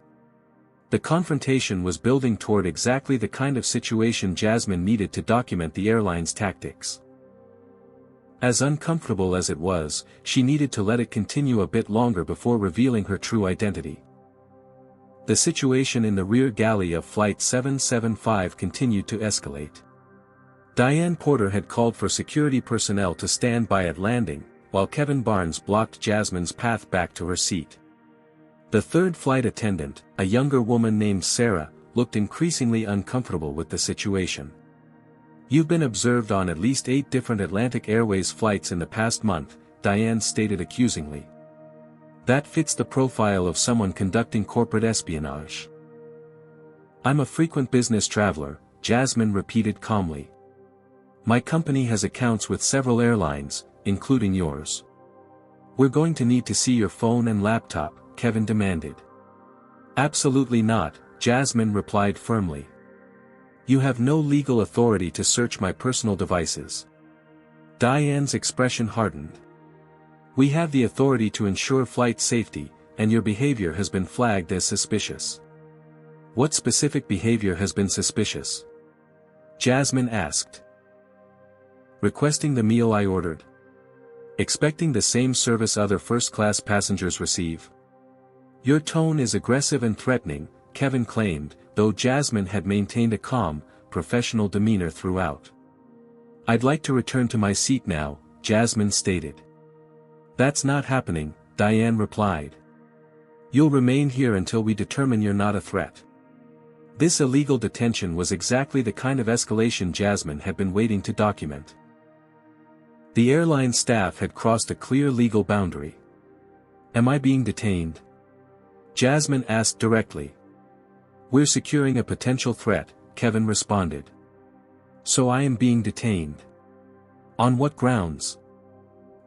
The confrontation was building toward exactly the kind of situation Jasmine needed to document the airline's tactics. As uncomfortable as it was, she needed to let it continue a bit longer before revealing her true identity. The situation in the rear galley of Flight 775 continued to escalate. Diane Porter had called for security personnel to stand by at landing, while Kevin Barnes blocked Jasmine's path back to her seat. The third flight attendant, a younger woman named Sarah, looked increasingly uncomfortable with the situation. You've been observed on at least 8 different Atlantic Airways flights in the past month, Diane stated accusingly. That fits the profile of someone conducting corporate espionage. I'm a frequent business traveler, Jasmine repeated calmly. My company has accounts with several airlines, including yours. We're going to need to see your phone and laptop, Kevin demanded. Absolutely not, Jasmine replied firmly. You have no legal authority to search my personal devices. Diane's expression hardened. We have the authority to ensure flight safety, and your behavior has been flagged as suspicious. What specific behavior has been suspicious? Jasmine asked. Requesting the meal I ordered. Expecting the same service other first-class passengers receive. Your tone is aggressive and threatening, Kevin claimed, though Jasmine had maintained a calm, professional demeanor throughout. I'd like to return to my seat now, Jasmine stated. That's not happening, Diane replied. You'll remain here until we determine you're not a threat. This illegal detention was exactly the kind of escalation Jasmine had been waiting to document. The airline staff had crossed a clear legal boundary. Am I being detained? Jasmine asked directly. We're securing a potential threat, Kevin responded. So I am being detained. On what grounds?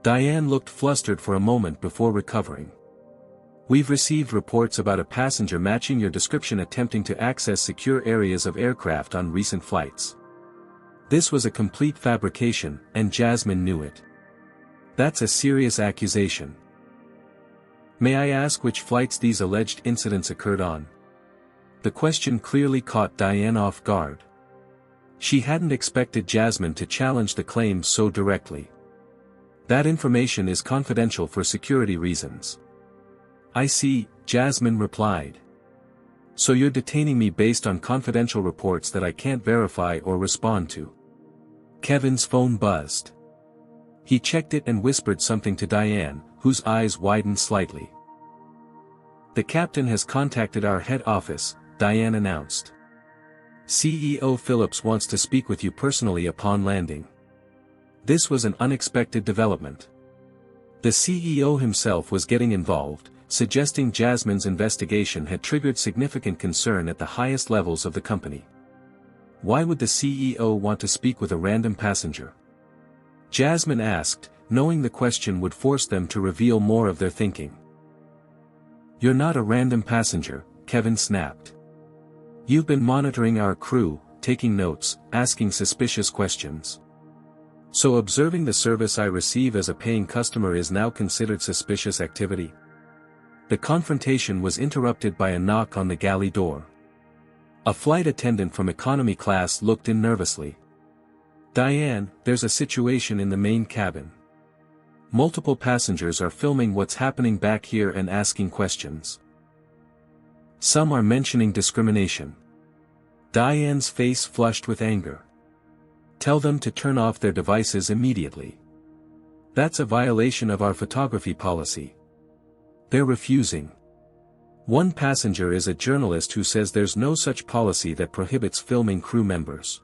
Diane looked flustered for a moment before recovering. We've received reports about a passenger matching your description attempting to access secure areas of aircraft on recent flights. This was a complete fabrication, and Jasmine knew it. That's a serious accusation. May I ask which flights these alleged incidents occurred on? The question clearly caught Diane off guard. She hadn't expected Jasmine to challenge the claims so directly. That information is confidential for security reasons. I see, Jasmine replied. So you're detaining me based on confidential reports that I can't verify or respond to. Kevin's phone buzzed. He checked it and whispered something to Diane, whose eyes widened slightly. The captain has contacted our head office, Diane announced. CEO Phillips wants to speak with you personally upon landing. This was an unexpected development. The CEO himself was getting involved, suggesting Jasmine's investigation had triggered significant concern at the highest levels of the company. Why would the CEO want to speak with a random passenger? Jasmine asked, knowing the question would force them to reveal more of their thinking. You're not a random passenger, Kevin snapped. You've been monitoring our crew, taking notes, asking suspicious questions. So observing the service I receive as a paying customer is now considered suspicious activity? The confrontation was interrupted by a knock on the galley door. A flight attendant from economy class looked in nervously. Diane, there's a situation in the main cabin. Multiple passengers are filming what's happening back here and asking questions. Some are mentioning discrimination. Diane's face flushed with anger. Tell them to turn off their devices immediately. That's a violation of our photography policy. They're refusing. One passenger is a journalist who says there's no such policy that prohibits filming crew members.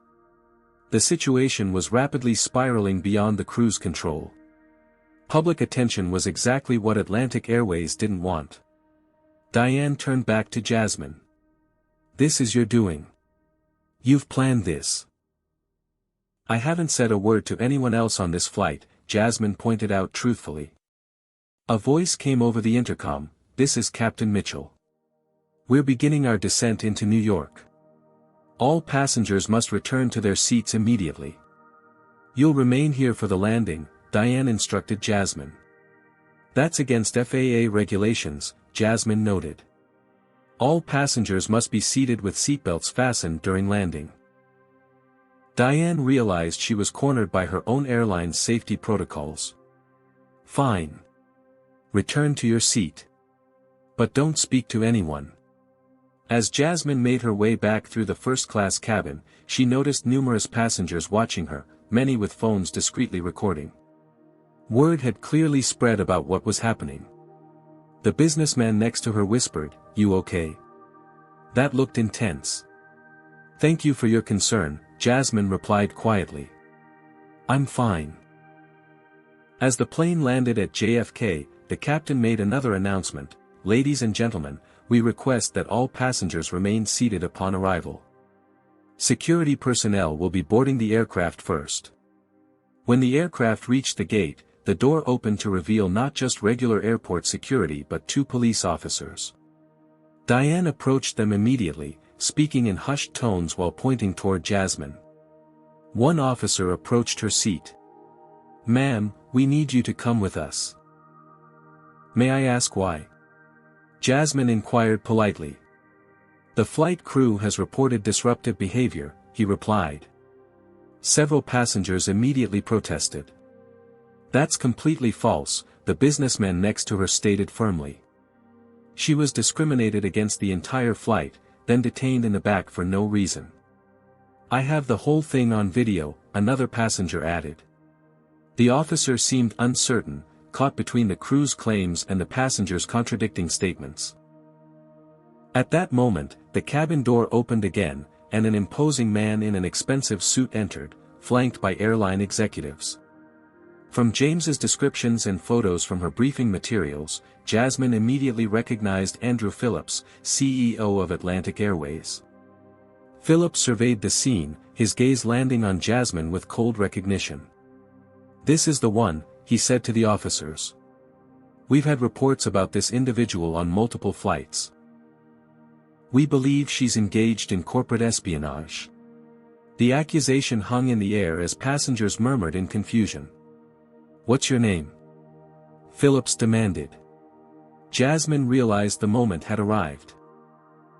The situation was rapidly spiraling beyond the crew's control. Public attention was exactly what Atlantic Airways didn't want. Diane turned back to Jasmine. This is your doing. You've planned this. I haven't said a word to anyone else on this flight, Jasmine pointed out truthfully. A voice came over the intercom, "This is Captain Mitchell. We're beginning our descent into New York. All passengers must return to their seats immediately. You'll remain here for the landing," Diane instructed Jasmine. "That's against FAA regulations," Jasmine noted. "All passengers must be seated with seatbelts fastened during landing." Diane realized she was cornered by her own airline's safety protocols. "Fine. Return to your seat. But don't speak to anyone." As Jasmine made her way back through the first-class cabin, she noticed numerous passengers watching her, many with phones discreetly recording. Word had clearly spread about what was happening. The businessman next to her whispered, "You okay?" That looked intense. "Thank you for your concern," Jasmine replied quietly. "I'm fine." As the plane landed at JFK, the captain made another announcement, "Ladies and gentlemen, we request that all passengers remain seated upon arrival. Security personnel will be boarding the aircraft first." When the aircraft reached the gate, the door opened to reveal not just regular airport security but 2 police officers. Diane approached them immediately, speaking in hushed tones while pointing toward Jasmine. One officer approached her seat. "Ma'am, we need you to come with us." "May I ask why?" Jasmine inquired politely. "The flight crew has reported disruptive behavior," he replied. Several passengers immediately protested. "That's completely false," the businessman next to her stated firmly. "She was discriminated against the entire flight, then detained in the back for no reason." "I have the whole thing on video," another passenger added. The officer seemed uncertain, caught between the crew's claims and the passengers' contradicting statements. At that moment, the cabin door opened again, and an imposing man in an expensive suit entered, flanked by airline executives. From James's descriptions and photos from her briefing materials, Jasmine immediately recognized Andrew Phillips, CEO of Atlantic Airways. Phillips surveyed the scene, his gaze landing on Jasmine with cold recognition. "This is the one," he said to the officers. "We've had reports about this individual on multiple flights. We believe she's engaged in corporate espionage." The accusation hung in the air as passengers murmured in confusion. "What's your name?" Phillips demanded. Jasmine realized the moment had arrived.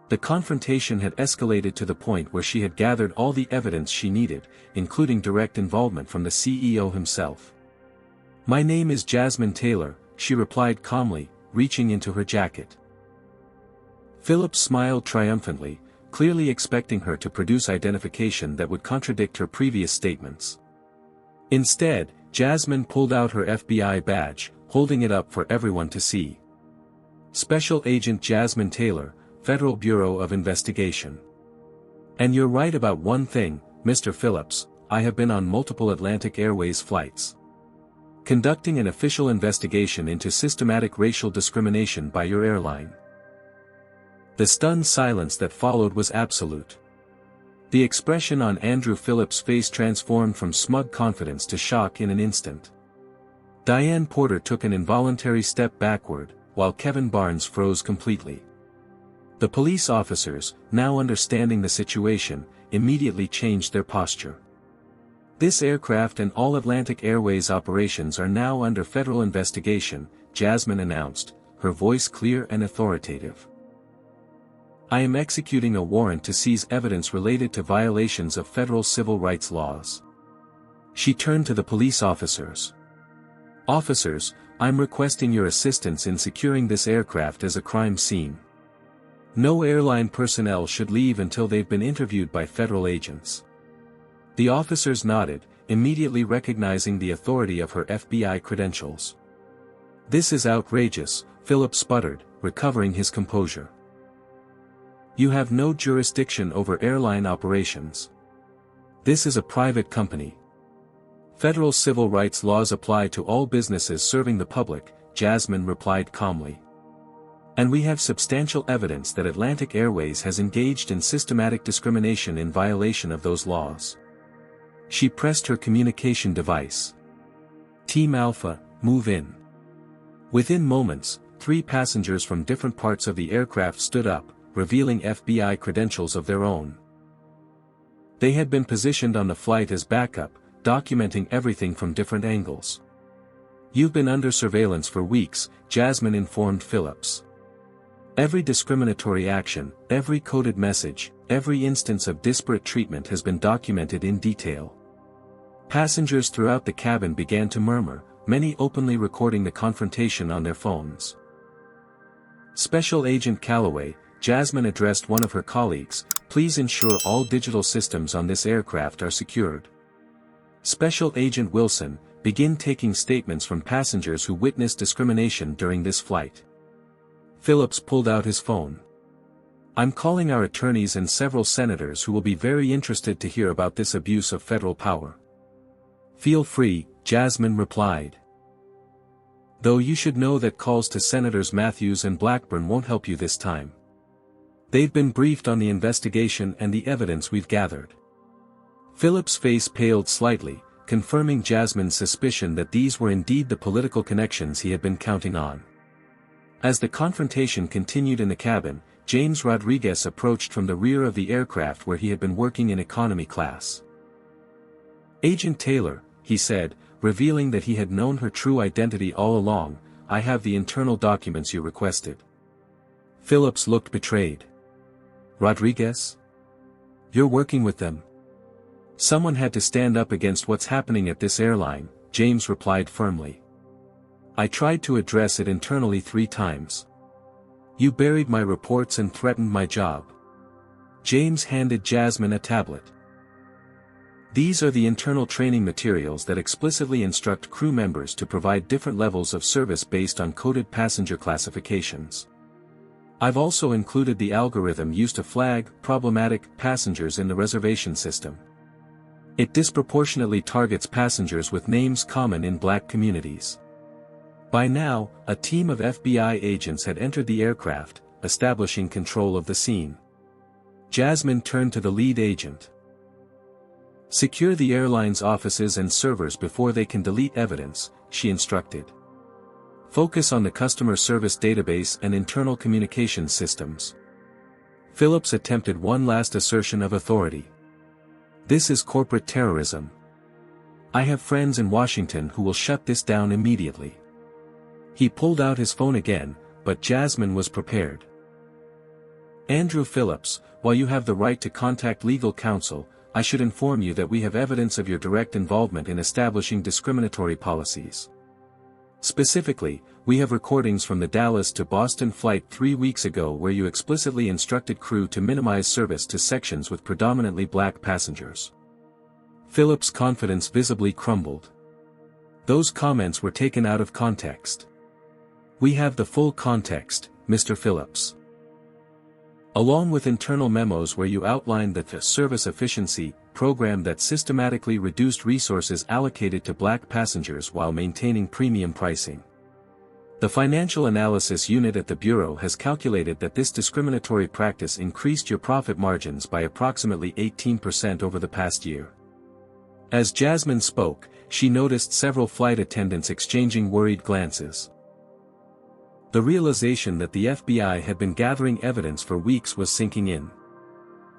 The confrontation had escalated to the point where she had gathered all the evidence she needed, including direct involvement from the CEO himself. "My name is Jasmine Taylor," she replied calmly, reaching into her jacket. Phillips smiled triumphantly, clearly expecting her to produce identification that would contradict her previous statements. Instead, Jasmine pulled out her FBI badge, holding it up for everyone to see. "Special Agent Jasmine Taylor, Federal Bureau of Investigation. And you're right about one thing, Mr. Phillips, I have been on multiple Atlantic Airways flights. Conducting an official investigation into systematic racial discrimination by your airline." The stunned silence that followed was absolute. The expression on Andrew Phillips' face transformed from smug confidence to shock in an instant. Diane Porter took an involuntary step backward, while Kevin Barnes froze completely. The police officers, now understanding the situation, immediately changed their posture. "This aircraft and all Atlantic Airways operations are now under federal investigation," Jasmine announced, her voice clear and authoritative. "I am executing a warrant to seize evidence related to violations of federal civil rights laws." She turned to the police officers. "Officers, I'm requesting your assistance in securing this aircraft as a crime scene. No airline personnel should leave until they've been interviewed by federal agents." The officers nodded, immediately recognizing the authority of her FBI credentials. "This is outrageous," Phillips sputtered, recovering his composure. "You have no jurisdiction over airline operations. This is a private company. Federal civil rights laws apply to all businesses serving the public," Jasmine replied calmly. "And we have substantial evidence that Atlantic Airways has engaged in systematic discrimination in violation of those laws." She pressed her communication device. "Team Alpha, move in. Within moments, 3 passengers from different parts of the aircraft stood up, revealing FBI credentials of their own. They had been positioned on the flight as backup, documenting everything from different angles. "You've been under surveillance for weeks," Jasmine informed Phillips. "Every discriminatory action, every coded message, every instance of disparate treatment has been documented in detail." Passengers throughout the cabin began to murmur, many openly recording the confrontation on their phones. Special Agent Calloway, Jasmine addressed one of her colleagues, "Please ensure all digital systems on this aircraft are secured." Special Agent Wilson, begin taking statements from passengers who witnessed discrimination during this flight. Phillips pulled out his phone. "I'm calling our attorneys and several senators who will be very interested to hear about this abuse of federal power." "Feel free," Jasmine replied. "Though you should know that calls to Senators Matthews and Blackburn won't help you this time. They've been briefed on the investigation and the evidence we've gathered." Phillips' face paled slightly, confirming Jasmine's suspicion that these were indeed the political connections he had been counting on. As the confrontation continued in the cabin, James Rodriguez approached from the rear of the aircraft where he had been working in economy class. "Agent Taylor," he said, revealing that he had known her true identity all along, "I have the internal documents you requested." Phillips looked betrayed. "Rodriguez? You're working with them?" "Someone had to stand up against what's happening at this airline," James replied firmly. "I tried to address it internally 3 times. You buried my reports and threatened my job." James handed Jasmine a tablet. "These are the internal training materials that explicitly instruct crew members to provide different levels of service based on coded passenger classifications. I've also included the algorithm used to flag problematic passengers in the reservation system. It disproportionately targets passengers with names common in black communities." By now, a team of FBI agents had entered the aircraft, establishing control of the scene. Jasmine turned to the lead agent. "Secure the airline's offices and servers before they can delete evidence," she instructed. "Focus on the customer service database and internal communications systems." Phillips attempted one last assertion of authority. "This is corporate terrorism. I have friends in Washington who will shut this down immediately." He pulled out his phone again, but Jasmine was prepared. "Andrew Phillips, while you have the right to contact legal counsel, I should inform you that we have evidence of your direct involvement in establishing discriminatory policies. Specifically, we have recordings from the Dallas to Boston flight 3 weeks ago where you explicitly instructed crew to minimize service to sections with predominantly black passengers." Phillips' confidence visibly crumbled. "Those comments were taken out of context." "We have the full context, Mr. Phillips. Along with internal memos where you outlined the service efficiency program that systematically reduced resources allocated to black passengers while maintaining premium pricing. The financial analysis unit at the Bureau has calculated that this discriminatory practice increased your profit margins by approximately 18% over the past year." As Jasmine spoke, she noticed several flight attendants exchanging worried glances. The realization that the FBI had been gathering evidence for weeks was sinking in.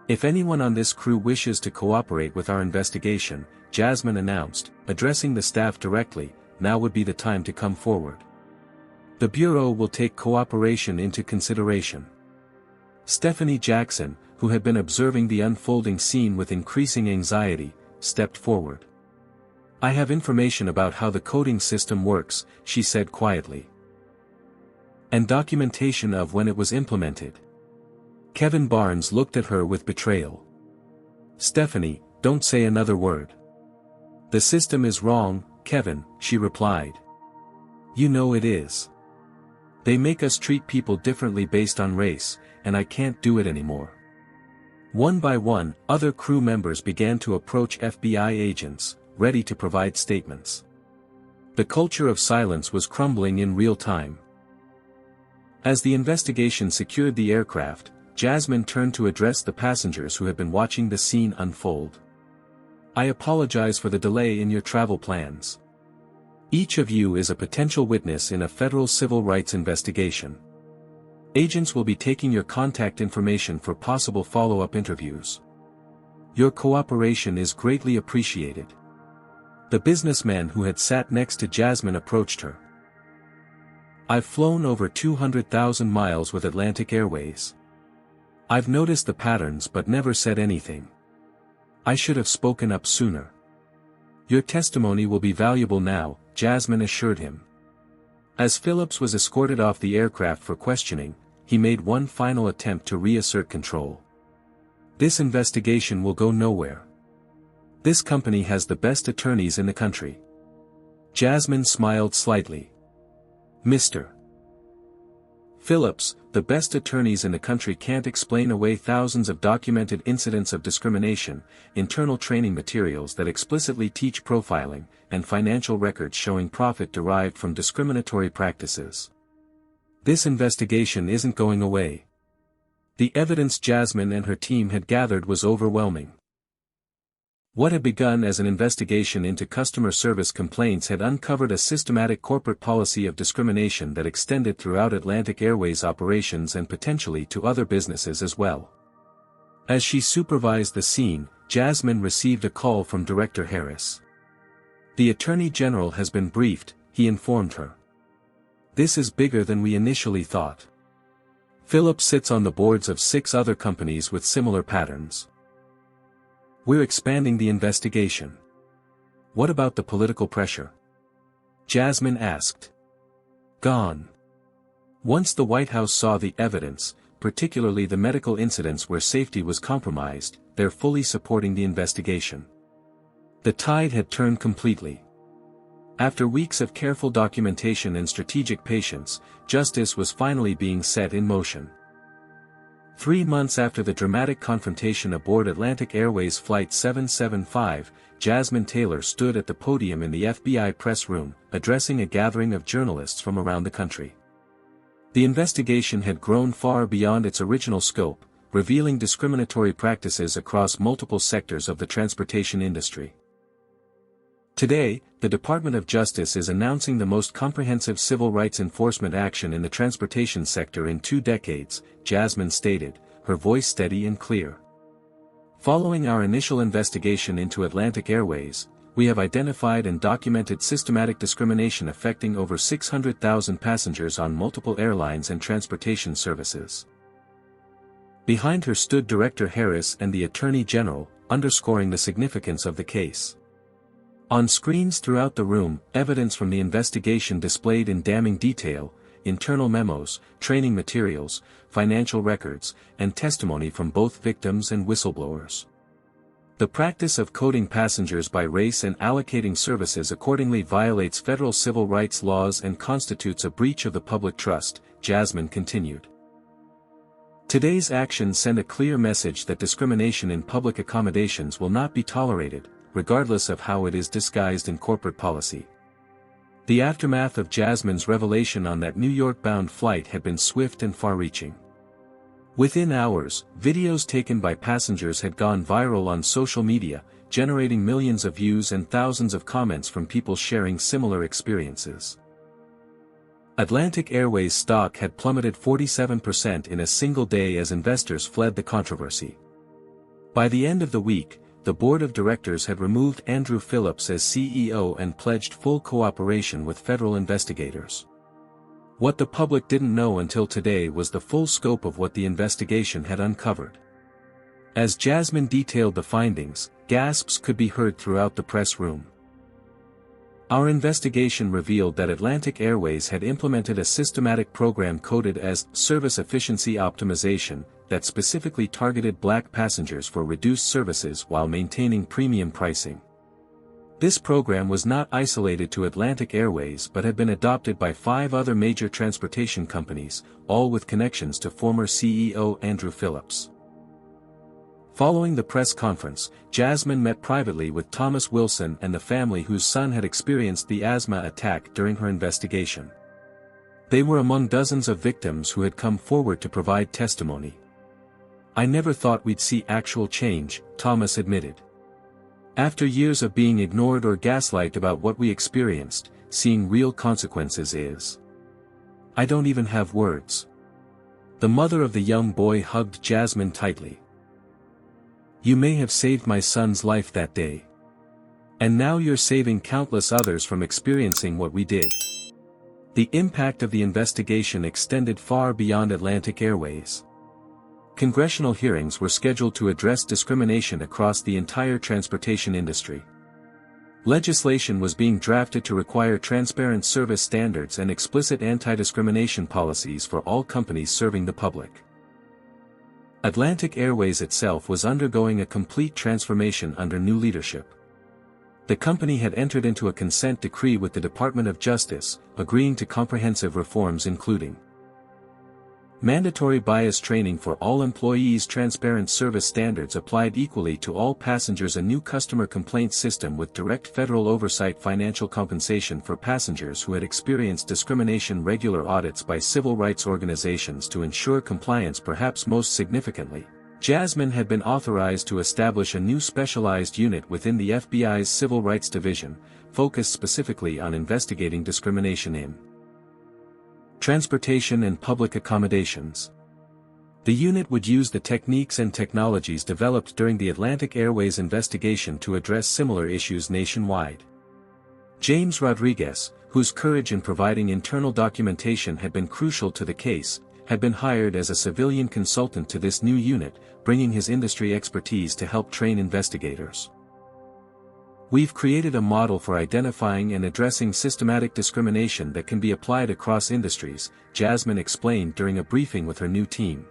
"If anyone on this crew wishes to cooperate with our investigation," Jasmine announced, addressing the staff directly, "now would be the time to come forward. The Bureau will take cooperation into consideration." Stephanie Jackson, who had been observing the unfolding scene with increasing anxiety, stepped forward. "I have information about how the coding system works," she said quietly. "And documentation of when it was implemented." Kevin Barnes looked at her with betrayal. "Stephanie, don't say another word." "The system is wrong, Kevin," she replied. "You know it is. They make us treat people differently based on race, and I can't do it anymore." One by one, other crew members began to approach FBI agents, ready to provide statements. The culture of silence was crumbling in real time. As the investigation secured the aircraft, Jasmine turned to address the passengers who had been watching the scene unfold. "I apologize for the delay in your travel plans. Each of you is a potential witness in a federal civil rights investigation. Agents will be taking your contact information for possible follow-up interviews. Your cooperation is greatly appreciated. The businessman who had sat next to Jasmine approached her. I've flown over 200,000 miles with Atlantic Airways. I've noticed the patterns but never said anything. I should have spoken up sooner. Your testimony will be valuable now, Jasmine assured him. As Phillips was escorted off the aircraft for questioning, he made one final attempt to reassert control. This investigation will go nowhere. This company has the best attorneys in the country. Jasmine smiled slightly. Mr. Phillips, the best attorneys in the country can't explain away thousands of documented incidents of discrimination, internal training materials that explicitly teach profiling, and financial records showing profit derived from discriminatory practices. This investigation isn't going away. The evidence Jasmine and her team had gathered was overwhelming. What had begun as an investigation into customer service complaints had uncovered a systematic corporate policy of discrimination that extended throughout Atlantic Airways operations and potentially to other businesses as well. As she supervised the scene, Jasmine received a call from Director Harris. The Attorney General has been briefed, he informed her. This is bigger than we initially thought. Phillips sits on the boards of 6 other companies with similar patterns. We're expanding the investigation. What about the political pressure? Jasmine asked. Gone. Once the White House saw the evidence, particularly the medical incidents where safety was compromised, they're fully supporting the investigation. The tide had turned completely. After weeks of careful documentation and strategic patience, justice was finally being set in motion. 3 months after the dramatic confrontation aboard Atlantic Airways Flight 775, Jasmine Taylor stood at the podium in the FBI press room, addressing a gathering of journalists from around the country. The investigation had grown far beyond its original scope, revealing discriminatory practices across multiple sectors of the transportation industry. Today, the Department of Justice is announcing the most comprehensive civil rights enforcement action in the transportation sector in 2 decades, Jasmine stated, her voice steady and clear. Following our initial investigation into Atlantic Airways, we have identified and documented systematic discrimination affecting over 600,000 passengers on multiple airlines and transportation services. Behind her stood Director Harris and the Attorney General, underscoring the significance of the case. On screens throughout the room, evidence from the investigation displayed in damning detail, internal memos, training materials, financial records, and testimony from both victims and whistleblowers. The practice of coding passengers by race and allocating services accordingly violates federal civil rights laws and constitutes a breach of the public trust, Jasmine continued. Today's actions send a clear message that discrimination in public accommodations will not be tolerated, regardless of how it is disguised in corporate policy. The aftermath of Jasmine's revelation on that New York-bound flight had been swift and far-reaching. Within hours, videos taken by passengers had gone viral on social media, generating millions of views and thousands of comments from people sharing similar experiences. Atlantic Airways stock had plummeted 47% in a single day as investors fled the controversy. By the end of the week, the board of directors had removed Andrew Phillips as CEO and pledged full cooperation with federal investigators. What the public didn't know until today was the full scope of what the investigation had uncovered. As Jasmine detailed the findings, gasps could be heard throughout the press room. Our investigation revealed that Atlantic Airways had implemented a systematic program coded as Service Efficiency Optimization, that specifically targeted Black passengers for reduced services while maintaining premium pricing. This program was not isolated to Atlantic Airways but had been adopted by 5 other major transportation companies, all with connections to former CEO Andrew Phillips. Following the press conference, Jasmine met privately with Thomas Wilson and the family whose son had experienced the asthma attack during her investigation. They were among dozens of victims who had come forward to provide testimony. I never thought we'd see actual change, Thomas admitted. After years of being ignored or gaslight about what we experienced, seeing real consequences is. I don't even have words. The mother of the young boy hugged Jasmine tightly. You may have saved my son's life that day. And now you're saving countless others from experiencing what we did. The impact of the investigation extended far beyond Atlantic Airways. Congressional hearings were scheduled to address discrimination across the entire transportation industry. Legislation was being drafted to require transparent service standards and explicit anti-discrimination policies for all companies serving the public. Atlantic Airways itself was undergoing a complete transformation under new leadership. The company had entered into a consent decree with the Department of Justice, agreeing to comprehensive reforms including mandatory bias training for all employees, transparent service standards applied equally to all passengers, a new customer complaint system with direct federal oversight, financial compensation for passengers who had experienced discrimination, regular audits by civil rights organizations to ensure compliance. Perhaps most significantly, Jasmine had been authorized to establish a new specialized unit within the FBI's Civil Rights Division, focused specifically on investigating discrimination in transportation and public accommodations. The unit would use the techniques and technologies developed during the Atlantic Airways investigation to address similar issues nationwide. James Rodriguez, whose courage in providing internal documentation had been crucial to the case, had been hired as a civilian consultant to this new unit, bringing his industry expertise to help train investigators. We've created a model for identifying and addressing systematic discrimination that can be applied across industries, Jasmine explained during a briefing with her new team.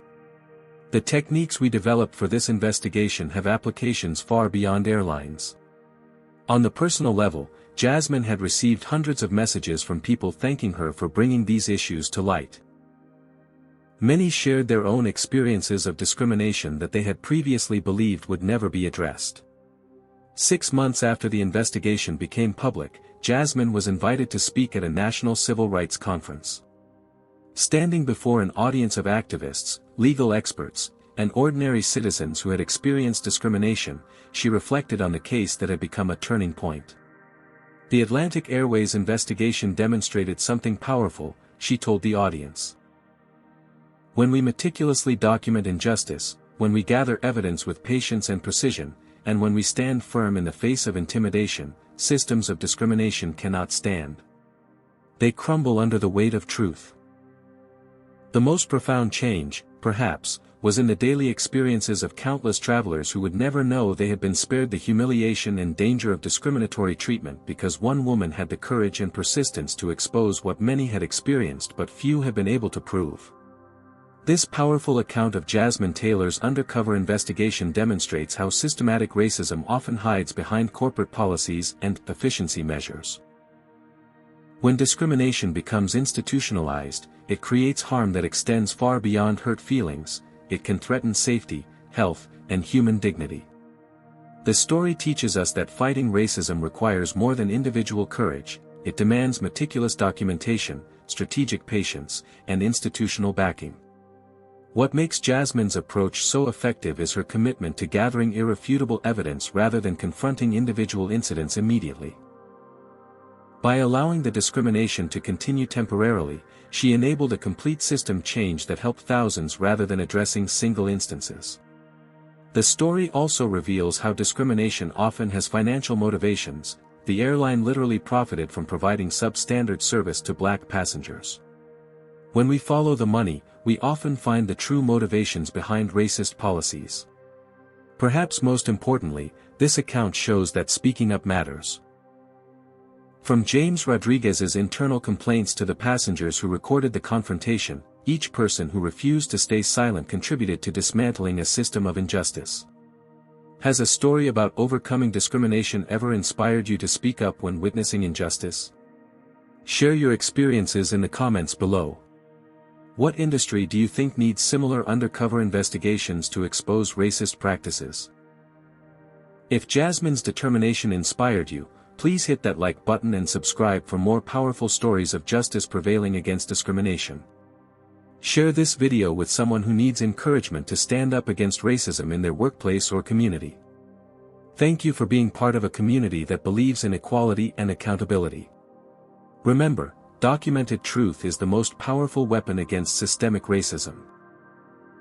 The techniques we developed for this investigation have applications far beyond airlines. On the personal level, Jasmine had received hundreds of messages from people thanking her for bringing these issues to light. Many shared their own experiences of discrimination that they had previously believed would never be addressed. 6 months after the investigation became public, Jasmine was invited to speak at a national civil rights conference. Standing before an audience of activists, legal experts, and ordinary citizens who had experienced discrimination, she reflected on the case that had become a turning point. The Atlantic Airways investigation demonstrated something powerful, she told the audience. When we meticulously document injustice, when we gather evidence with patience and precision, and when we stand firm in the face of intimidation, systems of discrimination cannot stand. They crumble under the weight of truth. The most profound change, perhaps, was in the daily experiences of countless travelers who would never know they had been spared the humiliation and danger of discriminatory treatment because one woman had the courage and persistence to expose what many had experienced but few had been able to prove. This powerful account of Jasmine Taylor's undercover investigation demonstrates how systematic racism often hides behind corporate policies and efficiency measures. When discrimination becomes institutionalized, it creates harm that extends far beyond hurt feelings. It can threaten safety, health, and human dignity. The story teaches us that fighting racism requires more than individual courage. It demands meticulous documentation, strategic patience, and institutional backing. What makes Jasmine's approach so effective is her commitment to gathering irrefutable evidence rather than confronting individual incidents immediately. By allowing the discrimination to continue temporarily, she enabled a complete system change that helped thousands rather than addressing single instances. The story also reveals how discrimination often has financial motivations. The airline literally profited from providing substandard service to black passengers. When we follow the money, we often find the true motivations behind racist policies. Perhaps most importantly, this account shows that speaking up matters. From James Rodriguez's internal complaints to the passengers who recorded the confrontation, each person who refused to stay silent contributed to dismantling a system of injustice. Has a story about overcoming discrimination ever inspired you to speak up when witnessing injustice? Share your experiences in the comments below. What industry do you think needs similar undercover investigations to expose racist practices? If Jasmine's determination inspired you, please hit that like button and subscribe for more powerful stories of justice prevailing against discrimination. Share this video with someone who needs encouragement to stand up against racism in their workplace or community. Thank you for being part of a community that believes in equality and accountability. Remember, documented truth is the most powerful weapon against systemic racism.